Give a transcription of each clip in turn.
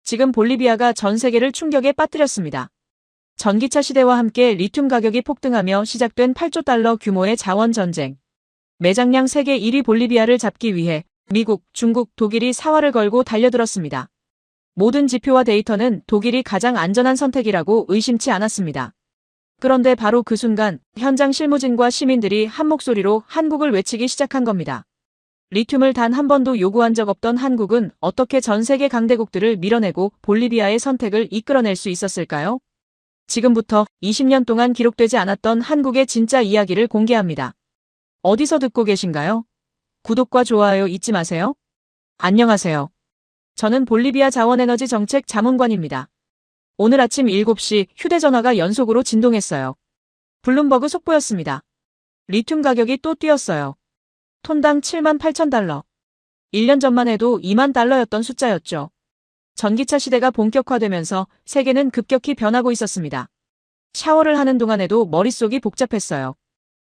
지금 볼리비아가 전 세계를 충격에 빠뜨렸습니다. 전기차 시대와 함께 리튬 가격이 폭등하며 시작된 8조 달러 규모의 자원 전쟁. 매장량 세계 1위 볼리비아를 잡기 위해 미국, 중국, 독일이 사활을 걸고 달려들었습니다. 모든 지표와 데이터는 독일이 가장 안전한 선택이라고 의심치 않았습니다. 그런데 바로 그 순간 현장 실무진과 시민들이 한 목소리로 한국을 외치기 시작한 겁니다. 리튬을 단 한 번도 요구한 적 없던 한국은 어떻게 전 세계 강대국들을 밀어내고 볼리비아의 선택을 이끌어낼 수 있었을까요? 지금부터 20년 동안 기록되지 않았던 한국의 진짜 이야기를 공개합니다. 어디서 듣고 계신가요? 구독과 좋아요 잊지 마세요. 안녕하세요. 저는 볼리비아 자원에너지 정책 자문관입니다. 오늘 아침 7시 휴대전화가 연속으로 진동했어요. 블룸버그 속보였습니다. 리튬 가격이 또 뛰었어요. 톤당 78,000달러. 1년 전만 해도 2만 달러였던 숫자였죠. 전기차 시대가 본격화되면서 세계는 급격히 변하고 있었습니다. 샤워를 하는 동안에도 머릿속이 복잡했어요.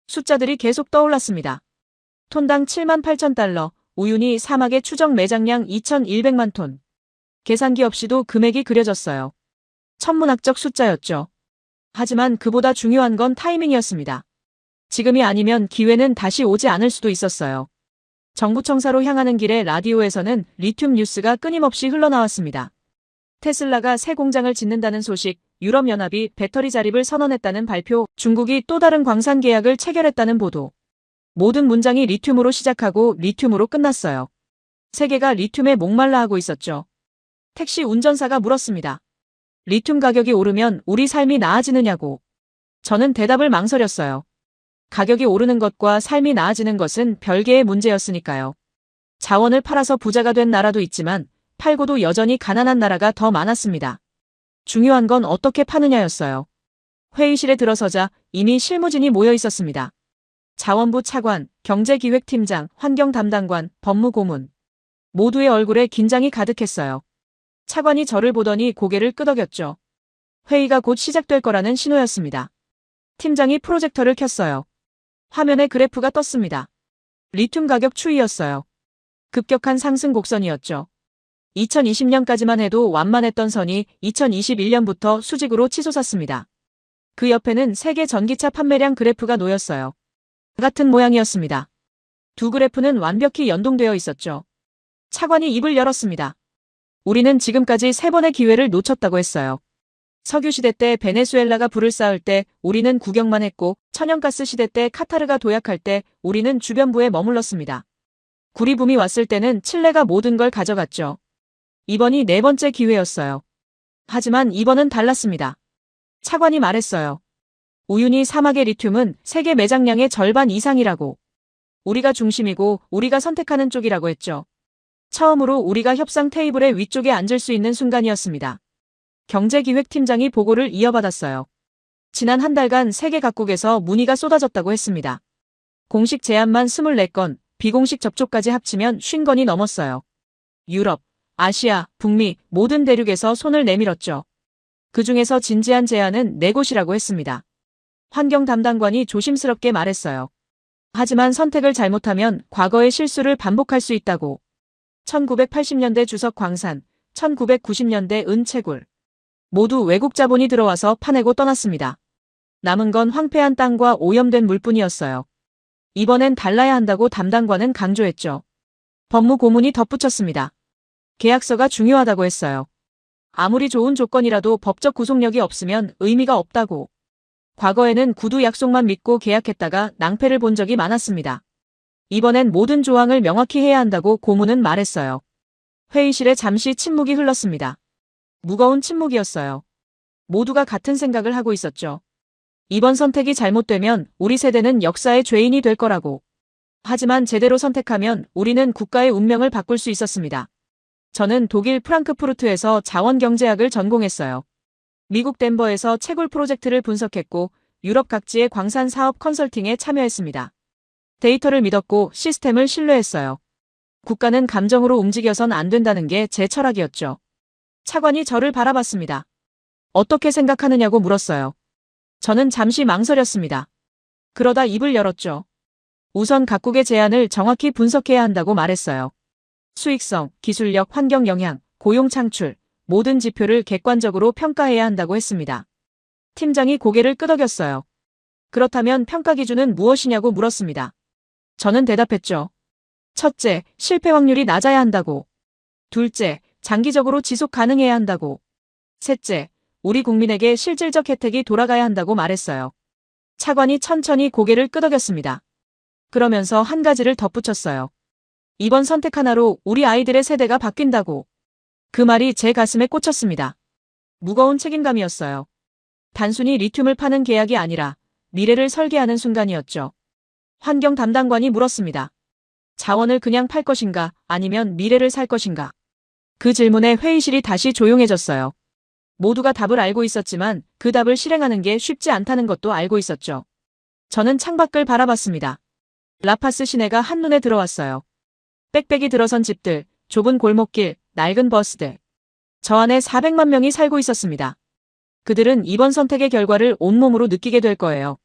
숫자들이 계속 떠올랐습니다. 톤당 78,000달러, 우유니 사막의 추정 매장량 2,100만 톤. 계산기 없이도 금액이 그려졌어요. 천문학적 숫자였죠. 하지만 그보다 중요한 건 타이밍이었습니다. 지금이 아니면 기회는 다시 오지 않을 수도 있었어요. 정부 청사로 향하는 길에 라디오에서는 리튬 뉴스가 끊임없이 흘러나왔습니다. 테슬라가 새 공장을 짓는다는 소식, 유럽연합이 배터리 자립을 선언했다는 발표, 중국이 또 다른 광산 계약을 체결했다는 보도. 모든 문장이 리튬으로 시작하고 리튬으로 끝났어요. 세계가 리튬에 목말라 하고 있었죠. 택시 운전사가 물었습니다. 리튬 가격이 오르면 우리 삶이 나아지느냐고. 저는 대답을 망설였어요. 가격이 오르는 것과 삶이 나아지는 것은 별개의 문제였으니까요. 자원을 팔아서 부자가 된 나라도 있지만 팔고도 여전히 가난한 나라가 더 많았습니다. 중요한 건 어떻게 파느냐였어요. 회의실에 들어서자 이미 실무진이 모여 있었습니다. 자원부 차관, 경제기획팀장, 환경담당관, 법무고문. 모두의 얼굴에 긴장이 가득했어요. 차관이 저를 보더니 고개를 끄덕였죠. 회의가 곧 시작될 거라는 신호였습니다. 팀장이 프로젝터를 켰어요. 화면에 그래프가 떴습니다. 리튬 가격 추이였어요. 급격한 상승 곡선이었죠. 2020년까지만 해도 완만했던 선이 2021년부터 수직으로 치솟았습니다. 그 옆에는 세계 전기차 판매량 그래프가 놓였어요. 같은 모양이었습니다. 두 그래프는 완벽히 연동되어 있었죠. 차관이 입을 열었습니다. 우리는 지금까지 3번의 기회를 놓쳤다고 했어요. 석유시대 때 베네수엘라가 불을 쌓을 때 우리는 구경만 했고 천연가스 시대 때 카타르가 도약할 때 우리는 주변부에 머물렀습니다. 구리붐이 왔을 때는 칠레가 모든 걸 가져갔죠. 이번이 4번째 기회였어요. 하지만 이번은 달랐습니다. 차관이 말했어요. 우유니 사막의 리튬은 세계 매장량의 절반 이상이라고. 우리가 중심이고 우리가 선택하는 쪽이라고 했죠. 처음으로 우리가 협상 테이블의 위쪽에 앉을 수 있는 순간이었습니다. 경제기획팀장이 보고를 이어받았어요. 지난 한 달간 세계 각국에서 문의가 쏟아졌다고 했습니다. 공식 제안만 24건, 비공식 접촉까지 합치면 50건이 넘었어요. 유럽, 아시아, 북미 모든 대륙에서 손을 내밀었죠. 그 중에서 진지한 제안은 4곳이라고 했습니다. 환경 담당관이 조심스럽게 말했어요. 하지만 선택을 잘못하면 과거의 실수를 반복할 수 있다고. 1980년대 주석 광산, 1990년대 은채굴. 모두 외국 자본이 들어와서 파내고 떠났습니다. 남은 건 황폐한 땅과 오염된 물뿐이었어요. 이번엔 달라야 한다고 담당관은 강조했죠. 법무고문이 덧붙였습니다. 계약서가 중요하다고 했어요. 아무리 좋은 조건이라도 법적 구속력이 없으면 의미가 없다고. 과거에는 구두 약속만 믿고 계약했다가 낭패를 본 적이 많았습니다. 이번엔 모든 조항을 명확히 해야 한다고 고문은 말했어요. 회의실에 잠시 침묵이 흘렀습니다. 무거운 침묵이었어요. 모두가 같은 생각을 하고 있었죠. 이번 선택이 잘못되면 우리 세대는 역사의 죄인이 될 거라고. 하지만 제대로 선택하면 우리는 국가의 운명을 바꿀 수 있었습니다. 저는 독일 프랑크푸르트에서 자원경제학을 전공했어요. 미국 덴버에서 채굴 프로젝트를 분석했고 유럽 각지의 광산 사업 컨설팅에 참여했습니다. 데이터를 믿었고 시스템을 신뢰했어요. 국가는 감정으로 움직여선 안 된다는 게 제 철학이었죠. 차관이 저를 바라봤습니다. 어떻게 생각하느냐고 물었어요. 저는 잠시 망설였습니다. 그러다 입을 열었죠. 우선 각국의 제안을 정확히 분석해야 한다고 말했어요. 수익성, 기술력, 환경 영향, 고용 창출, 모든 지표를 객관적으로 평가해야 한다고 했습니다. 팀장이 고개를 끄덕였어요. 그렇다면 평가 기준은 무엇이냐고 물었습니다. 저는 대답했죠. 첫째, 실패 확률이 낮아야 한다고. 둘째, 장기적으로 지속 가능해야 한다고. 셋째, 우리 국민에게 실질적 혜택이 돌아가야 한다고 말했어요. 차관이 천천히 고개를 끄덕였습니다. 그러면서 한 가지를 덧붙였어요. 이번 선택 하나로 우리 아이들의 세대가 바뀐다고. 그 말이 제 가슴에 꽂혔습니다. 무거운 책임감이었어요. 단순히 리튬을 파는 계약이 아니라 미래를 설계하는 순간이었죠. 환경 담당관이 물었습니다. 자원을 그냥 팔 것인가 아니면 미래를 살 것인가. 그 질문에 회의실이 다시 조용해졌어요. 모두가 답을 알고 있었지만 그 답을 실행하는 게 쉽지 않다는 것도 알고 있었죠. 저는 창밖을 바라봤습니다. 라파스 시내가 한눈에 들어왔어요. 빽빽이 들어선 집들, 좁은 골목길, 낡은 버스들. 저 안에 400만 명이 살고 있었습니다. 그들은 이번 선택의 결과를 온몸으로 느끼게 될 거예요.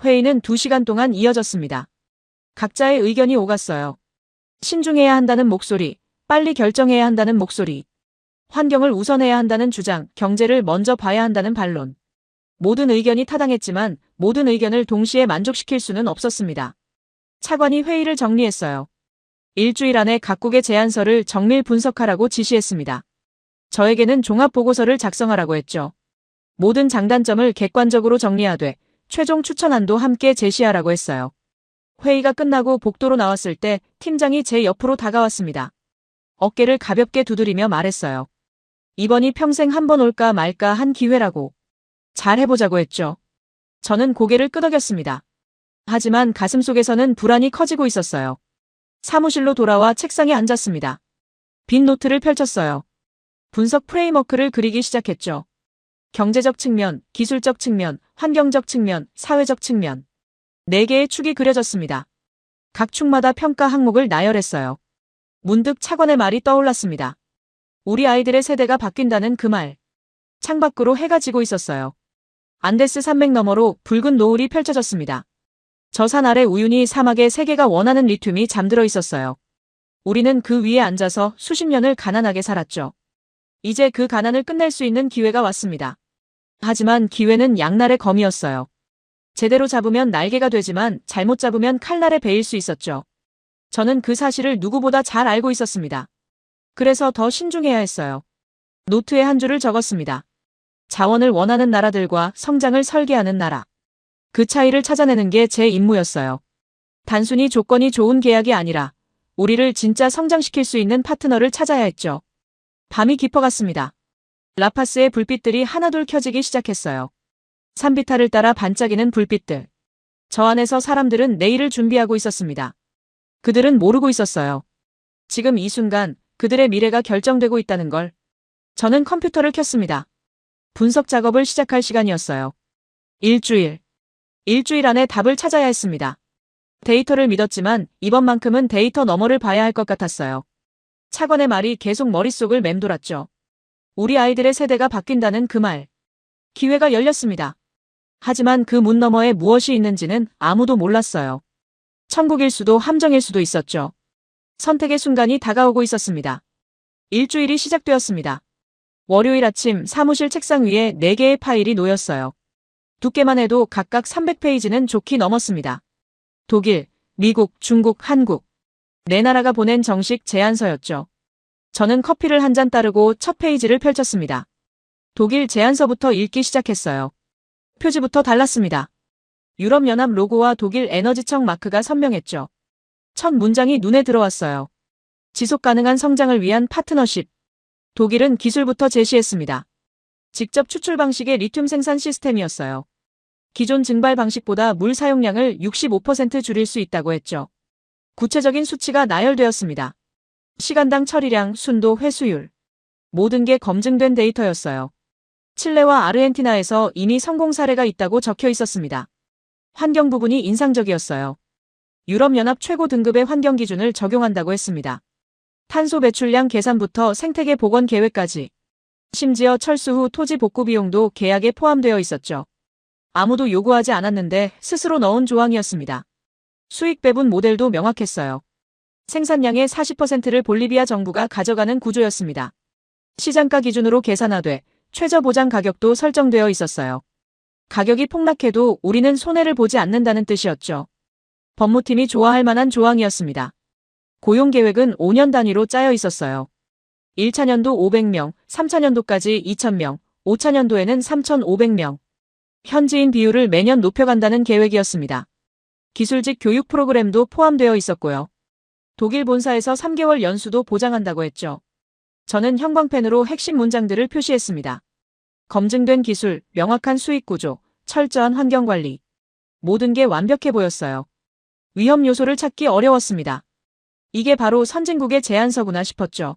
회의는 2시간 동안 이어졌습니다. 각자의 의견이 오갔어요. 신중해야 한다는 목소리, 빨리 결정해야 한다는 목소리. 환경을 우선해야 한다는 주장, 경제를 먼저 봐야 한다는 반론. 모든 의견이 타당했지만 모든 의견을 동시에 만족시킬 수는 없었습니다. 차관이 회의를 정리했어요. 일주일 안에 각국의 제안서를 정밀 분석하라고 지시했습니다. 저에게는 종합보고서를 작성하라고 했죠. 모든 장단점을 객관적으로 정리하되 최종 추천안도 함께 제시하라고 했어요. 회의가 끝나고 복도로 나왔을 때 팀장이 제 옆으로 다가왔습니다. 어깨를 가볍게 두드리며 말했어요. 이번이 평생 한 번 올까 말까 한 기회라고. 잘 해보자고 했죠. 저는 고개를 끄덕였습니다. 하지만 가슴속에서는 불안이 커지고 있었어요. 사무실로 돌아와 책상에 앉았습니다. 빈 노트를 펼쳤어요. 분석 프레임워크를 그리기 시작했죠. 경제적 측면, 기술적 측면, 환경적 측면, 사회적 측면. 4개의 축이 그려졌습니다. 각 축마다 평가 항목을 나열했어요. 문득 차관의 말이 떠올랐습니다. 우리 아이들의 세대가 바뀐다는 그 말. 창밖으로 해가 지고 있었어요. 안데스 산맥 너머로 붉은 노을이 펼쳐졌습니다. 저 산 아래 우유니 사막에 세계가 원하는 리튬이 잠들어 있었어요. 우리는 그 위에 앉아서 수십 년을 가난하게 살았죠. 이제 그 가난을 끝낼 수 있는 기회가 왔습니다. 하지만 기회는 양날의 검이었어요. 제대로 잡으면 날개가 되지만 잘못 잡으면 칼날에 베일 수 있었죠. 저는 그 사실을 누구보다 잘 알고 있었습니다. 그래서 더 신중해야 했어요. 노트에 한 줄을 적었습니다. 자원을 원하는 나라들과 성장을 설계하는 나라. 그 차이를 찾아내는 게 제 임무였어요. 단순히 조건이 좋은 계약이 아니라 우리를 진짜 성장시킬 수 있는 파트너를 찾아야 했죠. 밤이 깊어갔습니다. 라파스의 불빛들이 하나둘 켜지기 시작했어요. 산비탈을 따라 반짝이는 불빛들. 저 안에서 사람들은 내일을 준비하고 있었습니다. 그들은 모르고 있었어요. 지금 이 순간 그들의 미래가 결정되고 있다는 걸. 저는 컴퓨터를 켰습니다. 분석 작업을 시작할 시간이었어요. 일주일 안에 답을 찾아야 했습니다. 데이터를 믿었지만 이번만큼은 데이터 너머를 봐야 할 것 같았어요. 차관의 말이 계속 머릿속을 맴돌았죠. 우리 아이들의 세대가 바뀐다는 그 말. 기회가 열렸습니다. 하지만 그 문 너머에 무엇이 있는지는 아무도 몰랐어요. 천국일 수도 함정일 수도 있었죠. 선택의 순간이 다가오고 있었습니다. 일주일이 시작되었습니다. 월요일 아침 사무실 책상 위에 4개의 파일이 놓였어요. 두께만 해도 각각 300페이지는 좋게 넘었습니다. 독일, 미국, 중국, 한국. 4나라가 보낸 정식 제안서였죠. 저는 커피를 한 잔 따르고 첫 페이지를 펼쳤습니다. 독일 제안서부터 읽기 시작했어요. 표지부터 달랐습니다. 유럽연합 로고와 독일 에너지청 마크가 선명했죠. 첫 문장이 눈에 들어왔어요. 지속가능한 성장을 위한 파트너십. 독일은 기술부터 제시했습니다. 직접 추출 방식의 리튬 생산 시스템이었어요. 기존 증발 방식보다 물 사용량을 65% 줄일 수 있다고 했죠. 구체적인 수치가 나열되었습니다. 시간당 처리량, 순도, 회수율. 모든 게 검증된 데이터였어요. 칠레와 아르헨티나에서 이미 성공 사례가 있다고 적혀 있었습니다. 환경 부분이 인상적이었어요. 유럽연합 최고 등급의 환경 기준을 적용한다고 했습니다. 탄소 배출량 계산부터 생태계 복원 계획까지. 심지어 철수 후 토지 복구 비용도 계약에 포함되어 있었죠. 아무도 요구하지 않았는데 스스로 넣은 조항이었습니다. 수익 배분 모델도 명확했어요. 생산량의 40%를 볼리비아 정부가 가져가는 구조였습니다. 시장가 기준으로 계산하되 최저 보장 가격도 설정되어 있었어요. 가격이 폭락해도 우리는 손해를 보지 않는다는 뜻이었죠. 법무팀이 좋아할 만한 조항이었습니다. 고용 계획은 5년 단위로 짜여 있었어요. 1차년도 500명, 3차년도까지 2000명, 5차년도에는 3500명. 현지인 비율을 매년 높여간다는 계획이었습니다. 기술직 교육 프로그램도 포함되어 있었고요. 독일 본사에서 3개월 연수도 보장한다고 했죠. 저는 형광펜으로 핵심 문장들을 표시했습니다. 검증된 기술, 명확한 수익 구조, 철저한 환경관리. 모든 게 완벽해 보였어요. 위험 요소를 찾기 어려웠습니다. 이게 바로 선진국의 제안서구나 싶었죠.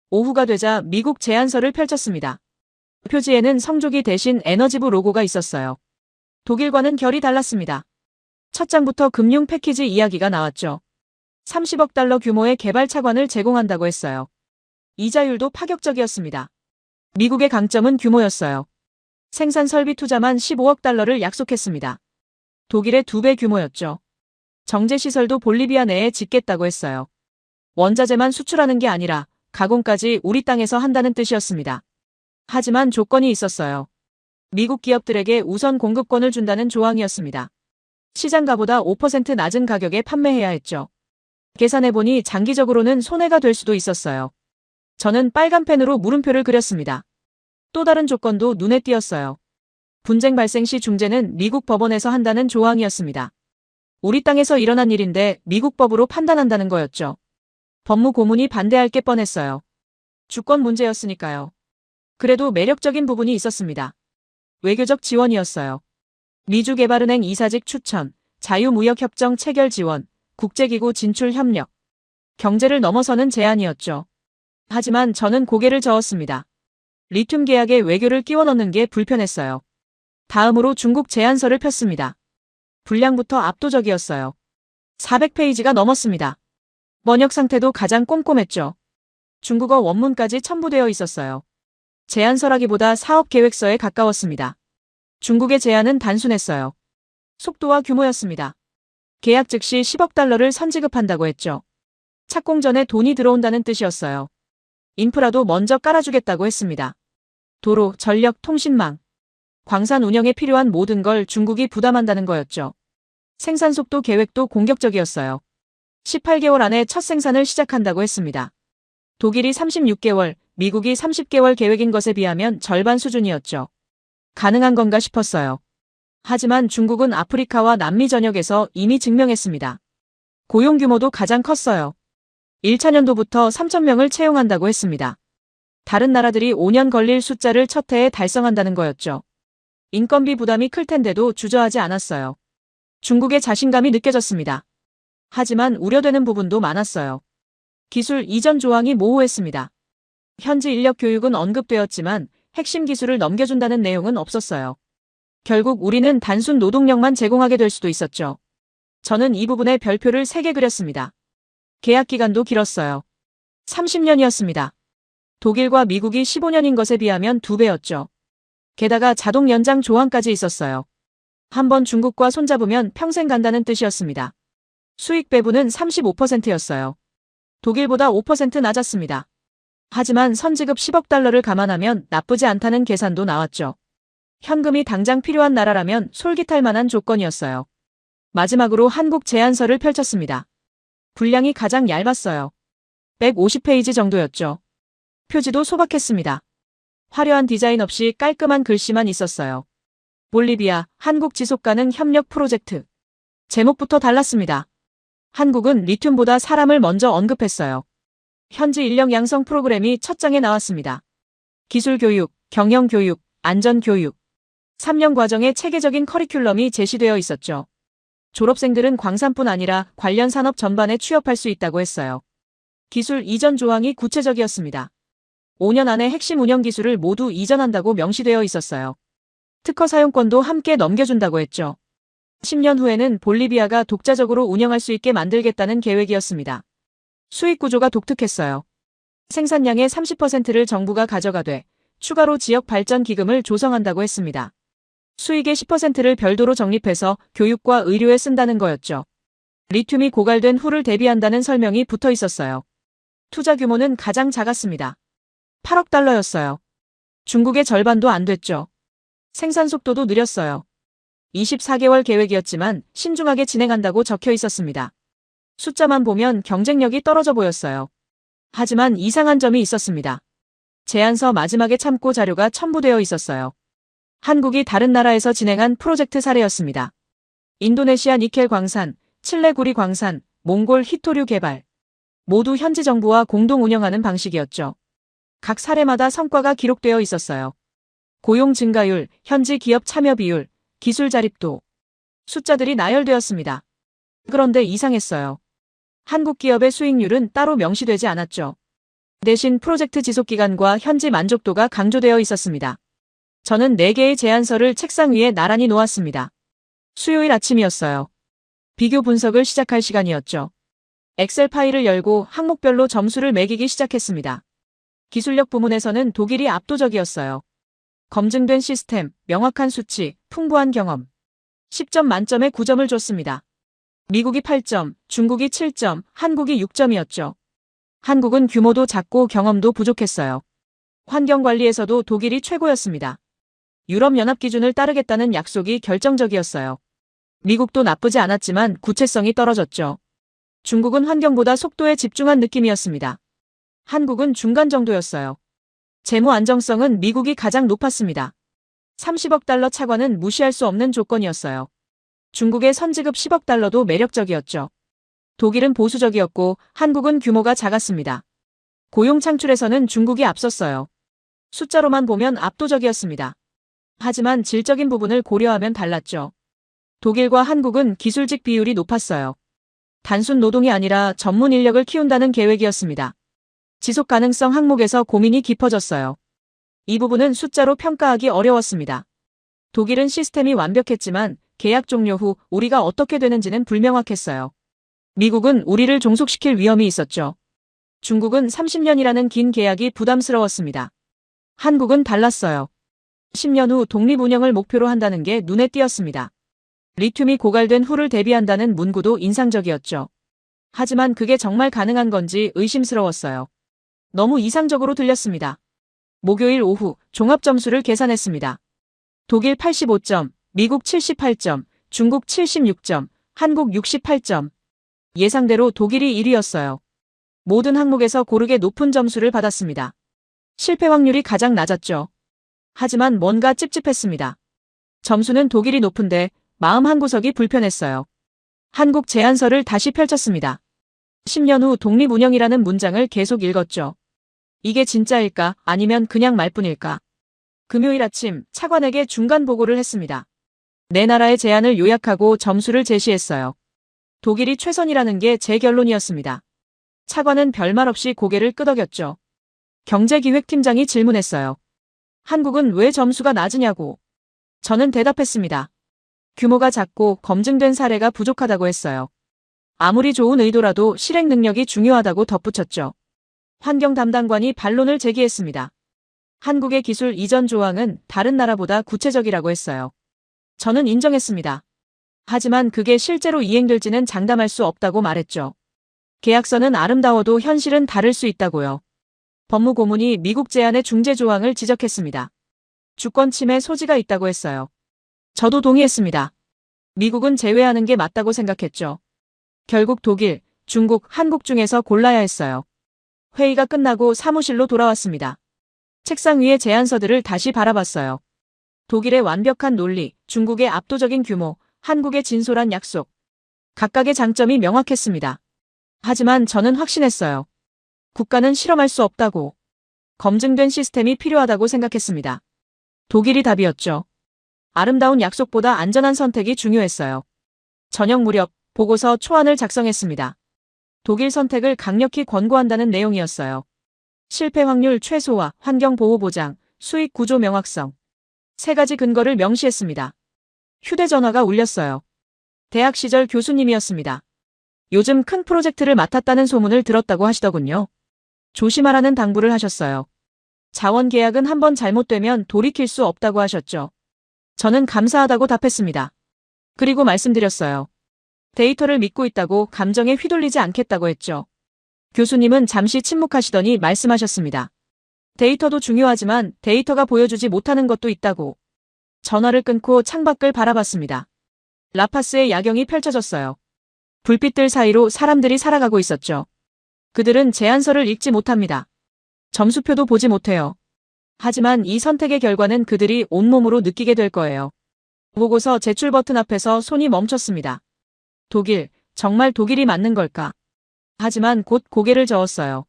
오후가 되자 미국 제안서를 펼쳤습니다. 표지에는 성조기 대신 에너지부 로고가 있었어요. 독일과는 결이 달랐습니다. 첫 장부터 금융 패키지 이야기가 나왔죠. 30억 달러 규모의 개발 차관을 제공한다고 했어요. 이자율도 파격적이었습니다. 미국의 강점은 규모였어요. 생산 설비 투자만 15억 달러를 약속했습니다. 독일의 2배 규모였죠. 정제시설도 볼리비아 내에 짓겠다고 했어요. 원자재만 수출하는 게 아니라 가공까지 우리 땅에서 한다는 뜻이었습니다. 하지만 조건이 있었어요. 미국 기업들에게 우선 공급권을 준다는 조항이었습니다. 시장가보다 5% 낮은 가격에 판매해야 했죠. 계산해보니 장기적으로는 손해가 될 수도 있었어요. 저는 빨간 펜으로 물음표를 그렸습니다. 또 다른 조건도 눈에 띄었어요. 분쟁 발생 시 중재는 미국 법원에서 한다는 조항이었습니다. 우리 땅에서 일어난 일인데 미국 법으로 판단한다는 거였죠. 법무 고문이 반대할 게 뻔했어요. 주권 문제였으니까요. 그래도 매력적인 부분이 있었습니다. 외교적 지원이었어요. 미주개발은행 이사직 추천, 자유무역협정 체결 지원, 국제기구 진출 협력. 경제를 넘어서는 제안이었죠. 하지만 저는 고개를 저었습니다. 리튬 계약에 외교를 끼워 넣는 게 불편했어요. 다음으로 중국 제안서를 폈습니다. 분량부터 압도적이었어요. 400페이지가 넘었습니다. 번역 상태도 가장 꼼꼼했죠. 중국어 원문까지 첨부되어 있었어요. 제안서라기보다 사업 계획서에 가까웠습니다. 중국의 제안은 단순했어요. 속도와 규모였습니다. 계약 즉시 10억 달러를 선지급한다고 했죠. 착공 전에 돈이 들어온다는 뜻이었어요. 인프라도 먼저 깔아주겠다고 했습니다. 도로, 전력, 통신망. 광산 운영에 필요한 모든 걸 중국이 부담한다는 거였죠. 생산 속도 계획도 공격적이었어요. 18개월 안에 첫 생산을 시작한다고 했습니다. 독일이 36개월, 미국이 30개월 계획인 것에 비하면 절반 수준이었죠. 가능한 건가 싶었어요. 하지만 중국은 아프리카와 남미 전역에서 이미 증명했습니다. 고용 규모도 가장 컸어요. 1차년도부터 3,000명을 채용한다고 했습니다. 다른 나라들이 5년 걸릴 숫자를 첫 해에 달성한다는 거였죠. 인건비 부담이 클 텐데도 주저하지 않았어요. 중국의 자신감이 느껴졌습니다. 하지만 우려되는 부분도 많았어요. 기술 이전 조항이 모호했습니다. 현지 인력 교육은 언급되었지만 핵심 기술을 넘겨준다는 내용은 없었어요. 결국 우리는 단순 노동력만 제공하게 될 수도 있었죠. 저는 이 부분에 별표를 3개 그렸습니다. 계약 기간도 길었어요. 30년이었습니다. 독일과 미국이 15년인 것에 비하면 2배였죠. 게다가 자동 연장 조항까지 있었어요. 한번 중국과 손잡으면 평생 간다는 뜻이었습니다. 수익 배분은 35%였어요. 독일보다 5% 낮았습니다. 하지만 선지급 10억 달러를 감안하면 나쁘지 않다는 계산도 나왔죠. 현금이 당장 필요한 나라라면 솔깃할 만한 조건이었어요. 마지막으로 한국 제안서를 펼쳤습니다. 분량이 가장 얇았어요. 150페이지 정도였죠. 표지도 소박했습니다. 화려한 디자인 없이 깔끔한 글씨만 있었어요. 볼리비아, 한국 지속가능 협력 프로젝트. 제목부터 달랐습니다. 한국은 리튬보다 사람을 먼저 언급했어요. 현지 인력 양성 프로그램이 첫 장에 나왔습니다. 기술 교육, 경영 교육, 안전 교육. 3년 과정에 체계적인 커리큘럼이 제시되어 있었죠. 졸업생들은 광산뿐 아니라 관련 산업 전반에 취업할 수 있다고 했어요. 기술 이전 조항이 구체적이었습니다. 5년 안에 핵심 운영 기술을 모두 이전한다고 명시되어 있었어요. 특허 사용권도 함께 넘겨준다고 했죠. 10년 후에는 볼리비아가 독자적으로 운영할 수 있게 만들겠다는 계획이었습니다. 수익 구조가 독특했어요. 생산량의 30%를 정부가 가져가되 추가로 지역 발전 기금을 조성한다고 했습니다. 수익의 10%를 별도로 적립해서 교육과 의료에 쓴다는 거였죠. 리튬이 고갈된 후를 대비한다는 설명이 붙어 있었어요. 투자 규모는 가장 작았습니다. 8억 달러였어요. 중국의 절반도 안 됐죠. 생산 속도도 느렸어요. 24개월 계획이었지만 신중하게 진행한다고 적혀 있었습니다. 숫자만 보면 경쟁력이 떨어져 보였어요. 하지만 이상한 점이 있었습니다. 제안서 마지막에 참고 자료가 첨부되어 있었어요. 한국이 다른 나라에서 진행한 프로젝트 사례였습니다. 인도네시아 니켈 광산, 칠레 구리 광산, 몽골 히토류 개발. 모두 현지 정부와 공동 운영하는 방식이었죠. 각 사례마다 성과가 기록되어 있었어요. 고용 증가율, 현지 기업 참여 비율, 기술 자립도. 숫자들이 나열되었습니다. 그런데 이상했어요. 한국 기업의 수익률은 따로 명시되지 않았죠. 대신 프로젝트 지속기간과 현지 만족도가 강조되어 있었습니다. 저는 4개의 제안서를 책상 위에 나란히 놓았습니다. 수요일 아침이었어요. 비교 분석을 시작할 시간이었죠. 엑셀 파일을 열고 항목별로 점수를 매기기 시작했습니다. 기술력 부문에서는 독일이 압도적이었어요. 검증된 시스템, 명확한 수치, 풍부한 경험. 10점 만점에 9점을 줬습니다. 미국이 8점, 중국이 7점, 한국이 6점이었죠. 한국은 규모도 작고 경험도 부족했어요. 환경관리에서도 독일이 최고였습니다. 유럽연합 기준을 따르겠다는 약속이 결정적이었어요. 미국도 나쁘지 않았지만 구체성이 떨어졌죠. 중국은 환경보다 속도에 집중한 느낌이었습니다. 한국은 중간 정도였어요. 재무 안정성은 미국이 가장 높았습니다. 30억 달러 차관은 무시할 수 없는 조건이었어요. 중국의 선지급 10억 달러도 매력적이었죠. 독일은 보수적이었고 한국은 규모가 작았습니다. 고용 창출에서는 중국이 앞섰어요. 숫자로만 보면 압도적이었습니다. 하지만 질적인 부분을 고려하면 달랐죠. 독일과 한국은 기술직 비율이 높았어요. 단순 노동이 아니라 전문 인력을 키운다는 계획이었습니다. 지속 가능성 항목에서 고민이 깊어졌어요. 이 부분은 숫자로 평가하기 어려웠습니다. 독일은 시스템이 완벽했지만 계약 종료 후 우리가 어떻게 되는지는 불명확했어요. 미국은 우리를 종속시킬 위험이 있었죠. 중국은 30년이라는 긴 계약이 부담스러웠습니다. 한국은 달랐어요. 10년 후 독립 운영을 목표로 한다는 게 눈에 띄었습니다. 리튬이 고갈된 후를 대비한다는 문구도 인상적이었죠. 하지만 그게 정말 가능한 건지 의심스러웠어요. 너무 이상적으로 들렸습니다. 목요일 오후 종합 점수를 계산했습니다. 독일 85점, 미국 78점, 중국 76점, 한국 68점. 예상대로 독일이 1위였어요. 모든 항목에서 고르게 높은 점수를 받았습니다. 실패 확률이 가장 낮았죠. 하지만 뭔가 찝찝했습니다. 점수는 독일이 높은데 마음 한구석이 불편했어요. 한국 제안서를 다시 펼쳤습니다. 10년 후 독립 운영이라는 문장을 계속 읽었죠. 이게 진짜일까 아니면 그냥 말뿐일까? 금요일 아침 차관에게 중간 보고를 했습니다. 내 나라의 제안을 요약하고 점수를 제시했어요. 독일이 최선이라는 게 제 결론이었습니다. 차관은 별말 없이 고개를 끄덕였죠. 경제기획팀장이 질문했어요. 한국은 왜 점수가 낮으냐고. 저는 대답했습니다. 규모가 작고 검증된 사례가 부족하다고 했어요. 아무리 좋은 의도라도 실행 능력이 중요하다고 덧붙였죠. 환경 담당관이 반론을 제기했습니다. 한국의 기술 이전 조항은 다른 나라보다 구체적이라고 했어요. 저는 인정했습니다. 하지만 그게 실제로 이행될지는 장담할 수 없다고 말했죠. 계약서는 아름다워도 현실은 다를 수 있다고요. 법무고문이 미국 제안의 중재 조항을 지적했습니다. 주권 침해 소지가 있다고 했어요. 저도 동의했습니다. 미국은 제외하는 게 맞다고 생각했죠. 결국 독일, 중국, 한국 중에서 골라야 했어요. 회의가 끝나고 사무실로 돌아왔습니다. 책상 위의 제안서들을 다시 바라봤어요. 독일의 완벽한 논리, 중국의 압도적인 규모, 한국의 진솔한 약속. 각각의 장점이 명확했습니다. 하지만 저는 확신했어요. 국가는 실험할 수 없다고. 검증된 시스템이 필요하다고 생각했습니다. 독일이 답이었죠. 아름다운 약속보다 안전한 선택이 중요했어요. 저녁 무렵 보고서 초안을 작성했습니다. 독일 선택을 강력히 권고한다는 내용이었어요. 실패 확률 최소화, 환경 보호 보장, 수익 구조 명확성. 3가지 근거를 명시했습니다. 휴대전화가 울렸어요. 대학 시절 교수님이었습니다. 요즘 큰 프로젝트를 맡았다는 소문을 들었다고 하시더군요. 조심하라는 당부를 하셨어요. 자원 계약은 한번 잘못되면 돌이킬 수 없다고 하셨죠. 저는 감사하다고 답했습니다. 그리고 말씀드렸어요. 데이터를 믿고 있다고 감정에 휘둘리지 않겠다고 했죠. 교수님은 잠시 침묵하시더니 말씀하셨습니다. 데이터도 중요하지만 데이터가 보여주지 못하는 것도 있다고. 전화를 끊고 창밖을 바라봤습니다. 라파스의 야경이 펼쳐졌어요. 불빛들 사이로 사람들이 살아가고 있었죠. 그들은 제안서를 읽지 못합니다. 점수표도 보지 못해요. 하지만 이 선택의 결과는 그들이 온몸으로 느끼게 될 거예요. 보고서 제출 버튼 앞에서 손이 멈췄습니다. 독일, 정말 독일이 맞는 걸까? 하지만 곧 고개를 저었어요.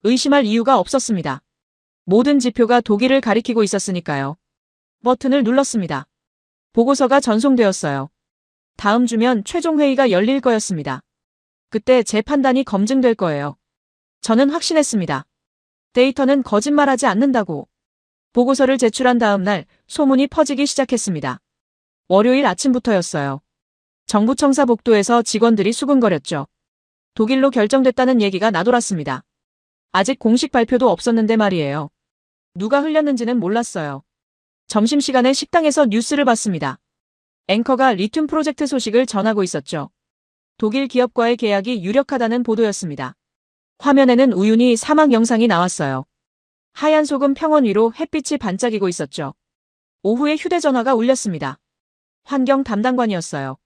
의심할 이유가 없었습니다. 모든 지표가 독일을 가리키고 있었으니까요. 버튼을 눌렀습니다. 보고서가 전송되었어요. 다음 주면 최종 회의가 열릴 거였습니다. 그때 제 판단이 검증될 거예요. 저는 확신했습니다. 데이터는 거짓말하지 않는다고. 보고서를 제출한 다음 날 소문이 퍼지기 시작했습니다. 월요일 아침부터였어요. 정부 청사 복도에서 직원들이 수군거렸죠. 독일로 결정됐다는 얘기가 나돌았습니다. 아직 공식 발표도 없었는데 말이에요. 누가 흘렸는지는 몰랐어요. 점심시간에 식당에서 뉴스를 봤습니다. 앵커가 리튬 프로젝트 소식을 전하고 있었죠. 독일 기업과의 계약이 유력하다는 보도였습니다. 화면에는 우윤희 사막 영상이 나왔어요. 하얀 소금 평원 위로 햇빛이 반짝이고 있었죠. 오후에 휴대전화가 울렸습니다. 환경 담당관이었어요.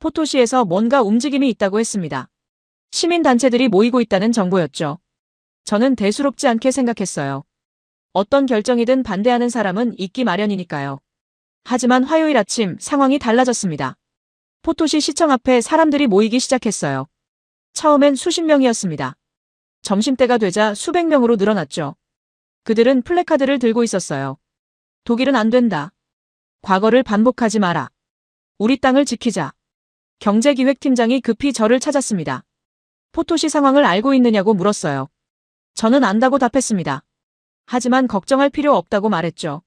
포토시에서 뭔가 움직임이 있다고 했습니다. 시민단체들이 모이고 있다는 정보였죠. 저는 대수롭지 않게 생각했어요. 어떤 결정이든 반대하는 사람은 있기 마련이니까요. 하지만 화요일 아침 상황이 달라졌습니다. 포토시 시청 앞에 사람들이 모이기 시작했어요. 처음엔 수십 명이었습니다. 점심때가 되자 수백 명으로 늘어났죠. 그들은 플래카드를 들고 있었어요. 독일은 안 된다. 과거를 반복하지 마라. 우리 땅을 지키자. 경제기획팀장이 급히 저를 찾았습니다. 포토시 상황을 알고 있느냐고 물었어요. 저는 안다고 답했습니다. 하지만 걱정할 필요 없다고 말했죠.